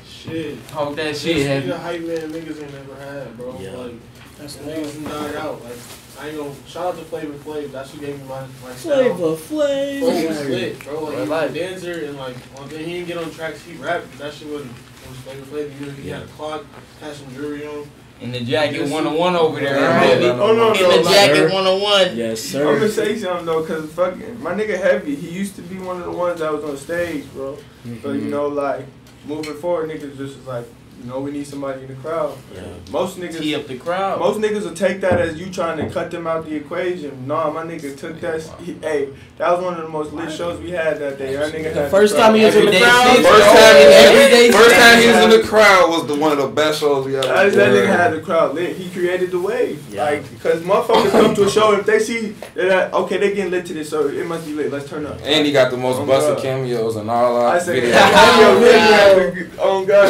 Shit.
Talk that
Just
shit.
be
Heavy.
the hype man niggas ain't never had, bro.
Yeah.
Like,
That's
the
the
niggas who died out. Like, I ain't gonna shout out to Flavor Flav. That's who gave me my style.
Flavor
Bro was
Flav.
lit, bro. Like, he was
Like-
a dancer and like, one thing he didn't get on tracks, he rapped. But that shit wasn't. It was Flavor Flav. You know, he had a clock, had some jewelry on.
In the jacket 101 over there,
Yeah,
right?
man.
Oh no,
In
no.
the
Like,
jacket 101.
Yes,
I'm gonna
sir.
say something though, cause fucking my nigga Heavy, he used to be one of the ones that was on stage, bro. But you know, like moving forward, niggas just was like, you know, we need somebody in the crowd.
Yeah.
Most
Tee
niggas,
up the crowd.
most niggas will take that as you trying to cut them out the equation. Nah, my nigga took that. Hey, that was one of the most lit shows we had that day. Our nigga had
first
the
time he was in the
Everyday
crowd.
shit,
First
bro.
time
Everyday
he
shit.
was in the crowd was one of the best shows we ever
That
did.
nigga had the crowd lit. He created the wave.
Yeah.
Like, cause motherfuckers come to a show if they see that okay, they getting lit to this, so it must be lit. Let's turn up.
And he got the most
Oh,
busted
God.
cameos in all our
I said,
videos.
oh God,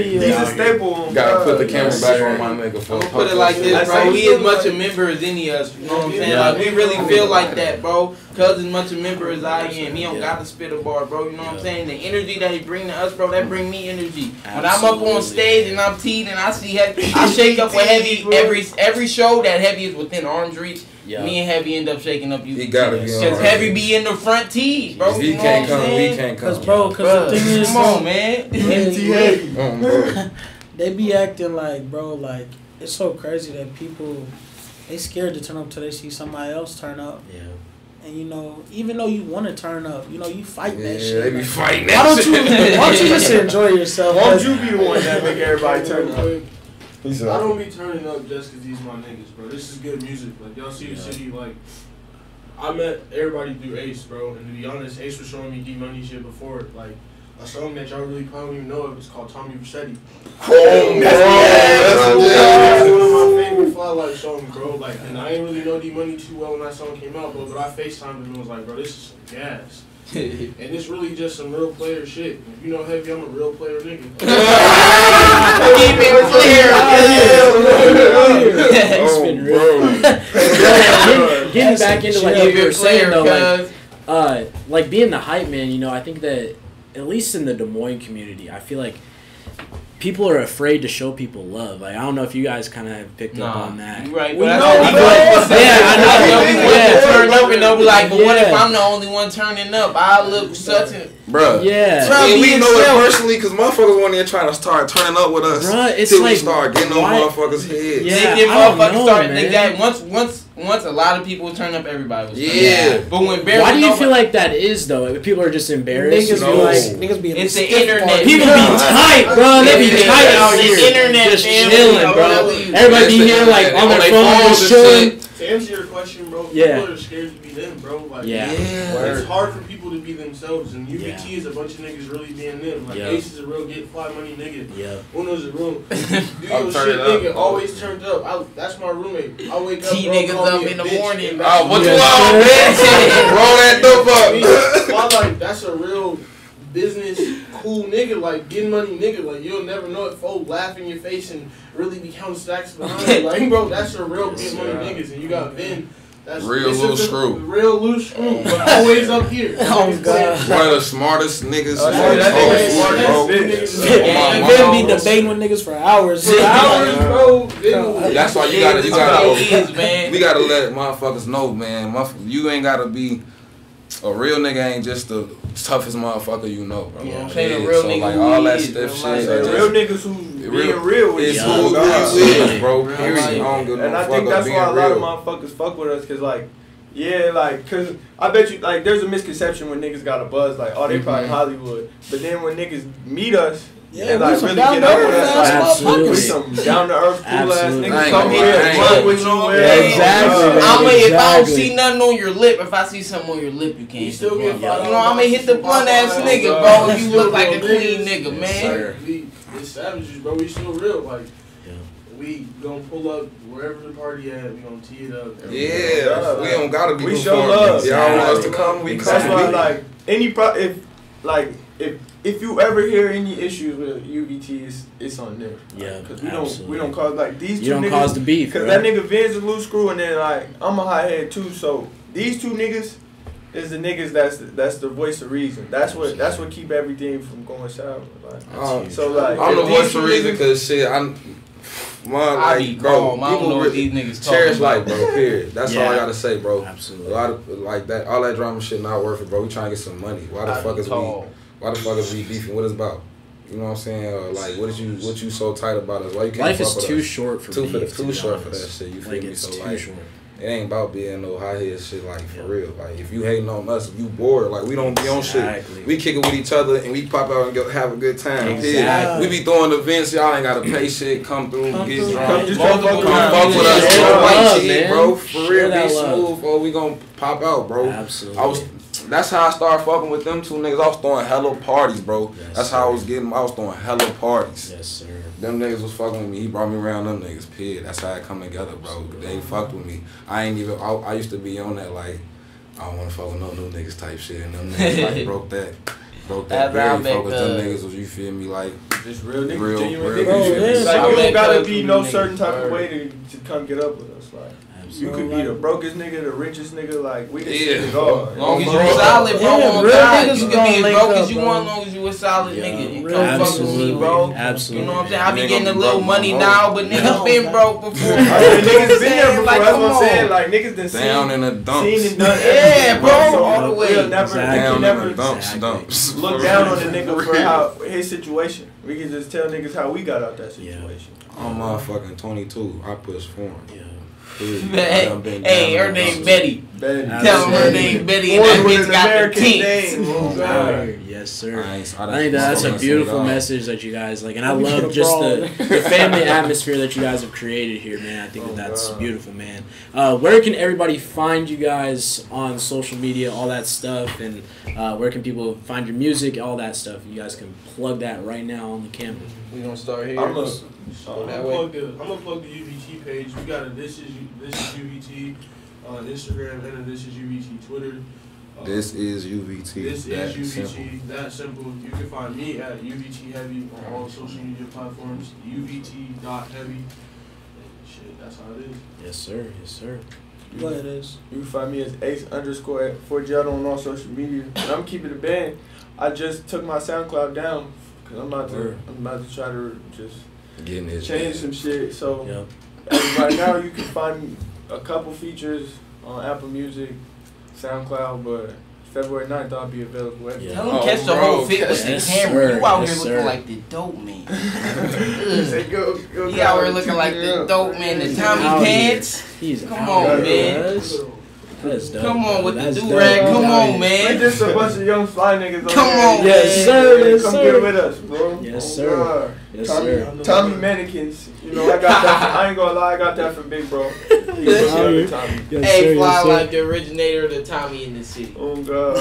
he's a staple. On
Gotta
God.
put the camera
Yes,
back
sir.
on my nigga.
I'm gonna put it like this, bro. He as much a member as any of us. You know what I'm saying?
Yeah.
Like we really feel like that, bro. Cause as much a member as I am, he don't
Yeah.
got to spit a bar, bro. You know what I'm
Yeah.
saying? The energy that he bring to us, bro, that bring me energy. When I'm up on
Absolutely.
stage and I'm teed and I see Heavy, I shake up with Heavy every show that Heavy is within arm's reach.
Yeah.
Me and Heavy end up shaking up you.
He gotta be on.
Cause Heavy be in the front tee, bro.
If
You
he
know
can't
what I'm
come, we
saying?
can't come.
Cause bro,
Bruh,
the thing is,
come on, man.
Bro.
they be acting like, bro, like it's so crazy that people they scared to turn up till they see somebody else turn up.
Yeah.
And you know, even though you want to turn up, you know, you fight that
Yeah,
shit.
they be
Like,
fighting
why
that
don't
shit.
you just enjoy yourself?
Won't you be the one that make everybody turn up?
He
I
said,
don't be turning up just cause these my niggas, bro. This is good music. Like y'all see the city, like I met everybody through Ace, bro. And to be honest, Ace was showing me D Money shit before. Like a song that y'all really probably don't even know. It's called Tommy Vercetti.
That's
one of my favorite Fly Life songs, bro. Like, and I ain't really know D Money too well when that song came out, bro. But I FaceTimed him and was like, bro, this is some gas. And it's really just some real player shit. If you know Heavy, I'm a real player nigga.
Keep it
clear. Getting back into like what you were saying though, like being the hype man, you know, I think that at least in the Des Moines community, I feel like people are afraid to show people love. Like, I don't know if you guys kind of have picked up on that.
Right,
but
I know. Turn up and they'll be like, but what if I'm the only one turning up? I look such a...
Bruh.
Yeah.
And we know it personally because motherfuckers want to try to start turning up with us.
Bruh, it's
till
like,
we start getting on motherfuckers' heads.
Yeah,
they get motherfuckers started.
Man.
They got once a lot of people turn up, everybody was
But
when barely
why do you feel like that is though? People are just embarrassed.
Niggas be
it's the internet.
People be tight, bro. They be tight out here.
The internet
just chilling, bro. Everybody be here like on their phone just chilling.
To answer your question, bro, people are scared to be them, bro. Like, it's hard for people to be themselves, and UVT is a bunch of niggas really being them. Like, Ace is a real get fly money nigga. Uno's a real do your shit nigga, always turned up. That's my roommate. I wake up,
niggas up in the morning.
Oh, what you want, bitch? Roll that dope up.
Like, that's a real business cool nigga, like getting money nigga. Like, you'll never know it, folk laugh in your face and really be counting stacks behind you. Like, bro, that's a real get money niggas. And you got Vin. That's
real little screw.
Real loose screw, but always up here.
Oh, God.
One of the smartest niggas.
And Vin be debating with niggas for hours.
Bro.
That's why you gotta, we gotta let motherfuckers know, man. You ain't gotta be, a real nigga ain't just the toughest motherfucker you know, bro.
Yeah, a real nigga
like all that stiff shit.
Real niggas who being real with
it's
you.
who you is, bro. Period. I don't give no
and I
fuck
think that's
being
why a lot
real.
of motherfuckers fuck with us, cause like, cause I bet you like there's a misconception when niggas got a buzz like, oh, they probably Hollywood, but then when niggas meet us. And like really get up with us, like we some down to earth, cool ass niggas. Come here, fuck with you.
Exactly. If I don't see nothing on your lip, if I see something on your lip, you can't. You still get. You know, I'm gonna hit the blunt ass nigga, bro. You look like a clean nigga, man.
It's savages, bro. We still real, like. We gonna pull up wherever the party at. We gonna tee it up.
Yeah, we don't gotta be.
We show love.
Y'all want us to come, we come.
That's why, like, if you ever hear any issues with UVT, it's on them.
Yeah,
because we don't cause like these two.
You don't
niggas,
cause the beef.
Because that nigga Vin's a loose screw, and then like I'm a hothead too. So these two niggas is the niggas that's the voice of reason. That's what keep everything from going sour. Like, so like
I'm the voice of reason because shit
I be calm. I don't know what these niggas talking
cherish
about.
life, bro. Period. That's all I gotta say, bro.
Absolutely.
A lot of like that, all that drama shit not worth it, bro. We trying to get some money. Why the fuck is we beefing? What is about? You know what I'm saying? Or like, what you so tight about us? Why you can't?
Life is too short for beef.
Too short for that shit. You feel me?
It's
so
too
like,
short.
it ain't about being no high head shit, like for real. Like if you hating on us, if you bored, like we don't be on shit. We kick it with each other and we pop out and go have a good time.
Exactly.
We be throwing events, y'all ain't gotta pay shit. Come through, get drunk.
Come
fuck with us, white shit, bro. For real, be smooth, or we gonna pop out, bro.
Absolutely.
That's how I started fucking with them two niggas. I was throwing hella parties, bro.
Yes,
that's how I was throwing hella parties.
Yes, sir.
Them niggas was fucking with me. He brought me around them niggas, period. That's how it come together, bro. They ain't fucked with me. I used to be on that, like, I don't want to fuck with no new niggas type shit. And them niggas, like, broke that very focus. Them niggas was, you feel me, like,
just real niggas,
real
niggas. Like, you don't gotta be no certain type of way to come get up with us, like. You could be the brokest nigga, the richest nigga, like we just shit is all.
As long as you solid, bro. You can be as broke as you want, as long as you a solid nigga. You come fuck with me, bro.
Absolutely.
You know what I'm saying? I be getting a little money now, but niggas been broke before.
Niggas been there before. That's what I'm saying. Like niggas done
down in the dumps.
Seen and done.
Yeah, bro. All the way.
Down in the dumps.
Look down on the nigga for how his situation. We can just tell niggas how we got out that situation.
I'm motherfucking 22. I push for him.
Yeah.
Hey, her name Betty.
Betty.
Tell him her name Betty and that bitch got the kinks.
Yes, Yes, sir. I
think
that's a beautiful message that you guys like, and I love just the family atmosphere that you guys have created here, man. I think that's beautiful, man. Where can everybody find you guys on social media, all that stuff, and where can people find your music, all that stuff? You guys can plug that right now on the camera.
We gonna start here.
I'm gonna plug the UVT page. We got a This is UVT on Instagram and a This is UVT Twitter.
This is UVT.
This is UVT. That simple. You can find me at UVT Heavy on all social media platforms. UVT.heavy. Shit, that's how it is.
Yes, sir. Yes, sir.
What it is.
You can find me as Ace_4Giotto on all social media. And I'm keeping it band. I just took my SoundCloud down because I'm about to try to just change some shit. So as of right now, you can find a couple features on Apple Music, SoundCloud, but February 9th I'll be available.
Tell them catch the whole fit with the camera. You out here looking like the dope man. You out here looking like the dope man. The Tommy pants. Come on, man. Come on with the do-rag. Come on, man.
We just a bunch of young fly niggas.
Come on,
yes, sir. Yes,
come
sir.
get with us, bro.
Yes, sir. Yes, sir.
Tommy mannequins. You know, I got that. I ain't gonna lie, I got that from Big Bro.
Hey, Fly like the originator of the Tommy in the city.
Oh God.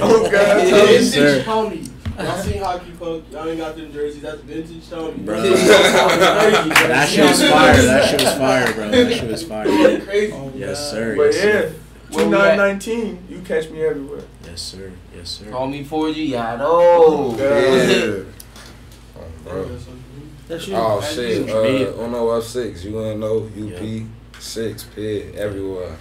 Oh God.
Yes,
Tommy. Y'all seen Hockey Punk? Y'all ain't got them jerseys. That's vintage Tommy.
Bro. That shit was fire. That shit was fire, bro. That shit was fire.
Crazy.
Yes, sir.
But
yes,
yeah,
sir.
2919, you catch me everywhere.
Yes, sir. Yes, sir.
Call me 4G. Yado.
Yeah. Bro.
That's you.
Oh shit. On OF6, you ain't know UP6, Pid, everywhere.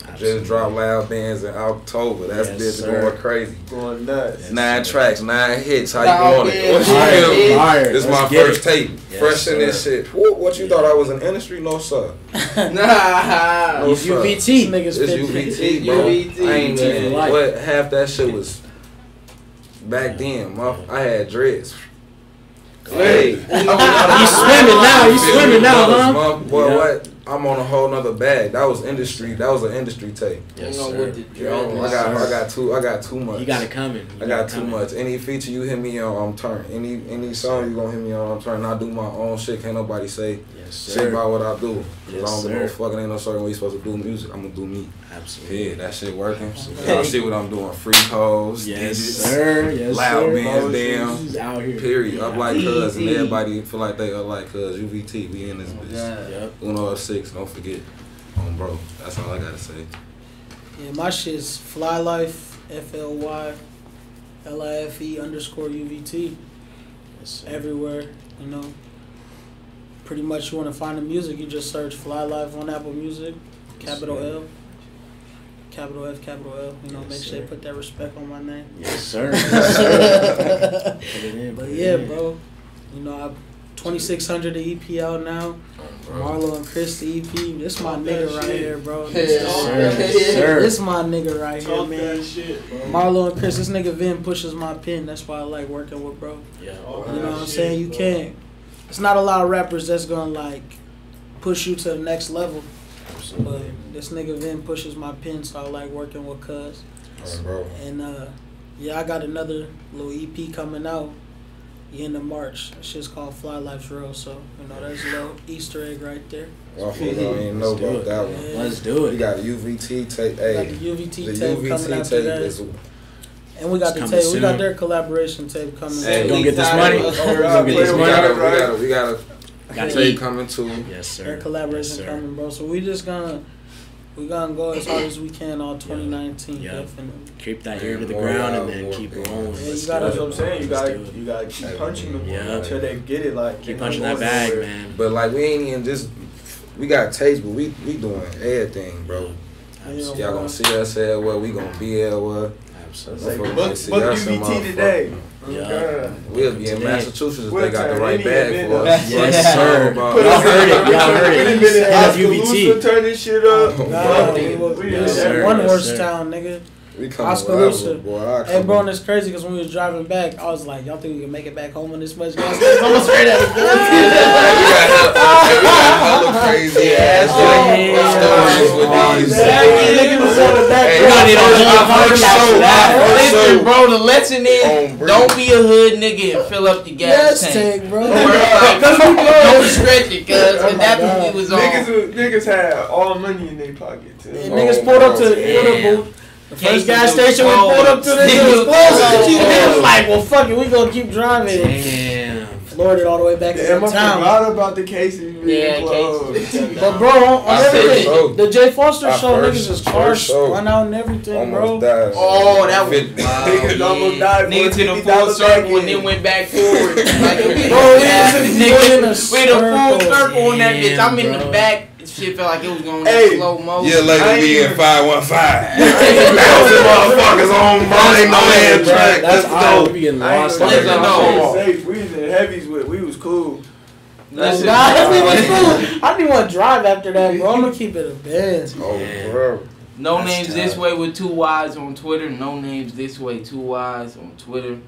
Absolutely.
Just dropped Loud Bands in October. That's
Yes,
bitch
sir.
going crazy.
Going nuts.
Yes,
9
sir.
tracks, 9 hits. How you
Loud
want it?
Bands,
Fire.
This is
Let's
my
get
first
it.
tape.
Yes,
Fresh in this
sir.
shit. What you thought I was in industry? No sir.
Nah.
No,
It's
sir.
UVT.
It's UVT, bro.
UVT.
I ain't
UVT
even.
life.
What half that shit was back then. I had dreads. Hey,
You swimming now. You swimming now, huh?
Boy,
Yeah.
what? I'm on a whole nother bag. That was industry. That was an industry tape.
Yes,
You know
sir.
what the
You know, I got too much.
You got it coming.
I got too much. Any feature you hit me on, I'm turn. Any song you gonna hit me on, I'm turn. I do my own shit. Can't nobody say
Yes,
shit
sir.
about what I do. Cause
Yes,
I don't give no
sir.
fucking ain't no certain way you supposed to do music. I'm gonna do me.
Absolutely.
Yeah, that shit working. Y'all see what I'm doing? Free calls,
Yes,
digits,
sir. Yes,
loud
sir.
bands, damn.
He's out here.
Period. Up like cuz, and
Easy.
everybody feel like they up like cuz. UVT, we in this bitch.
Yep.
Uno F6, don't forget. Bro, that's all I gotta say.
Yeah, my shit's Fly Life, FLYLIFE_UVT.
Yes, sir.
Everywhere, you know. Pretty much you want to find the music, you just search Fly Life on Apple Music, capital
Yes,
L, capital F, capital L. You know,
Yes,
make sure
sir.
they put that respect on my name.
Yes, sir. Yes, sir. Put it in,
But
put it
yeah,
in.
bro, you know, 2600 the EP out now. Marlo and Chris the EP. This my nigga right here, bro.
Yes, sir. Yes, sir.
This my nigga right here,
Talk
man.
that shit, bro.
Marlo and Chris, this nigga Vin pushes my pen. That's why I like working with bro.
Yeah.
Talk
You
that
know what I'm
shit,
saying? You
bro.
can't. It's not a lot of rappers that's gonna like push you to the next level. But
Absolutely.
this nigga Vin pushes my pen, so I like working with cuz.
Bro.
And yeah, I got another little EP coming out the end of March. That shit's called Fly Life's Real, so you know there's a little Easter egg right there.
I don't even know
Let's do
about
it.
that one.
Yeah.
Let's do
We
it.
got a UVT tape.
We
Hey,
got the UVT
the
tape coming
UVT
after
tape
that.
is.
And we got
It's
the
coming
tape. We got
soon.
their collaboration tape coming.
Hey,
Gonna get this money. Gonna get this
We
money.
got a
Gotta
tape
eat.
coming too.
Yes, sir.
Their collaboration
Yes, sir.
coming, bro. So we gonna go as hard as we can all 2019.
Yeah.
Definitely.
Keep that ear to the
More
ground and
loud,
then
more
keep
big.
rolling.
Yeah,
Let's
you gotta-
do
That's
it.
what I'm saying. You
Let's
gotta
do it.
keep punching them
Yeah.
until they get it. Like
Keep
they're
punching
not
that bag,
going
man.
But like we ain't even just. We got tapes, but we doing everything, bro.
Absolutely.
Y'all gonna see us everywhere. We gonna be everywhere.
Absolutely.
nowhere.
Motherfuckers
Book
see us in
UVT today.
Yeah.
Okay.
We'll be in
Today.
Massachusetts if
We'll
they got the
turn
right
any
bag
event
for
up.
us.
Yes, sir.
Bro.
Y'all heard it. Y'all heard it.
We've been in
F UVT.
Oskaloosa, turn this shit up.
Nah,
Bro.
we
Yes,
was
sir.
one
Yes,
horse
sir.
town, nigga. Oskaloosa. Hey, bro, and it's crazy because when we was driving back, I was like, y'all think we can make it back home on this much gas? It's almost straight out of the
crazy ass stories with these.
Listen, bro, the lesson is don't be a hood nigga and fill up the gas tank, bro. Don't stretch it, cuz, and that's what we was on.
Niggas had all money in their pocket, too.
Niggas pulled up to the booth. The first gas station we pulled up to the nigga was closed. They was like, well, fuck it, we gonna keep driving.
Damn.
Floored it all the way back to
town.
I
forgot about the cases being closed.
But bro, on everything, the Jay Foster show, niggas is cars run out and everything, bro.
Oh, that was
niggas almost died.
Niggas in a full circle and then went back forward. Like,
bro, we in a full
circle on that bitch. I'm in the back. Shit felt like it was going in slow motion.
Yeah, later we in 515. Bouncing motherfuckers on money, no hand track.
That's how we getting lost.
We was in heavies with. We was cool.
Listen,
we was cool. I didn't want to drive after that, bro. I'm gonna keep it a bed.
Oh, bro.
No Names This Way with 2 Y's on Twitter. No Names This Way 2 Y's on Twitter.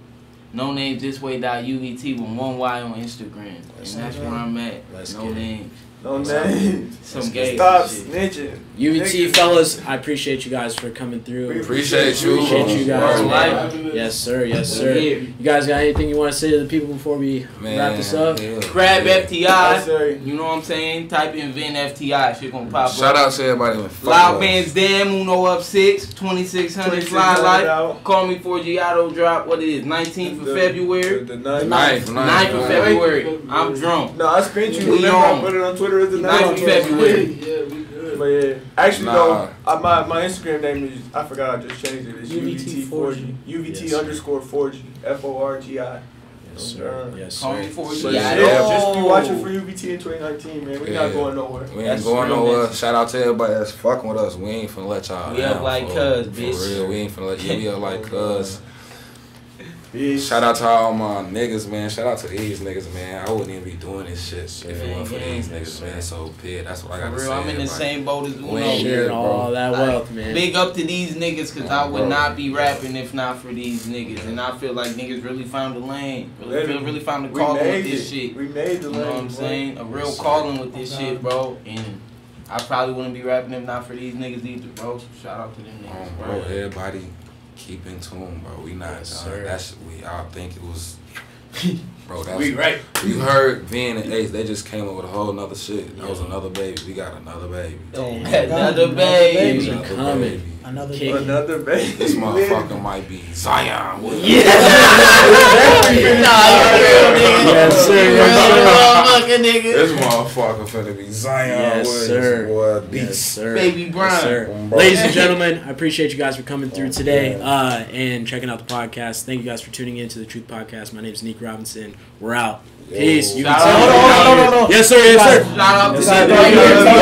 No Names This Way.UVT with 1 Y on Instagram. And that's where I'm at. No names.
No names.
Some gay
Stop
shit.
snitching.
UVT fellas, I appreciate you guys for coming through.
We appreciate you.
Appreciate you guys. Yes, sir. Yes, sir. You guys got anything you want to say to the people before we wrap this up?
Grab FTI. You know what I'm saying? Type in Vin FTI. Shit gonna pop up.
Shout out to everybody.
Loud Bands Damn, Uno up 6, 2600 Fly Life. Call me for Giotto drop. What it is? 19th of February.
The
9th of February. I'm drunk.
No, I screenshot you. Remember I put it on Twitter as the
9th of February.
Yeah, we good. But yeah, actually though, my Instagram name is, I forgot, I just changed it. It's UVT4G. UVT_4G. FORGI.
Yes, sir. Yes,
Call me
sir.
for
Just
Giotto.
be watching for UVT in 2019, man. We not going nowhere.
We ain't going nowhere. Shout out to everybody that's fucking with us. We ain't finna let y'all
We up like cuz, bitch.
For real, we ain't finna let you. We up like cuz. Shout out to all my niggas, man. Shout out to these niggas, man. I wouldn't even be doing this shit if it wasn't for these niggas, man. So, that's what I gotta say.
I'm in the same boat as Uno.
Sharing all that wealth, man.
Big up to these niggas, because I would not be rapping if not for these niggas. And I feel like niggas really found the lane. Really found the calling with this shit.
We made the lane.
You know what I'm saying? A real calling with this shit, bro. And I probably wouldn't be rapping if not for these niggas either, bro. So shout out to them niggas,
bro. Everybody keep in tune, bro. We not done. That's we all think it was, bro. That's
we right.
You heard Vin and Ace. They just came up with a whole nother shit. That was another baby. We got another baby.
Another baby.
Coming.
Another
baby.
This motherfucker might be Zion.
Yes, sir.
This motherfucker finna be Zion.
Yes, sir.
Boy,
yes, sir.
Baby Brown.
Yes, sir. Ladies and gentlemen, I appreciate you guys for coming through today and checking out the podcast. Thank you guys for tuning in to the Truth Podcast. My name is Neek Robinson. We're out. Peace.
No.
Yes, sir. Yes, sir.
Shout out to
what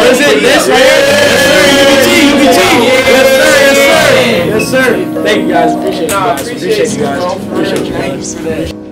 is it? This right here? Yes, sir. UVT. Yes, sir. Yes, sir. Yes, sir. Thank you guys. Appreciate you guys. Appreciate you guys.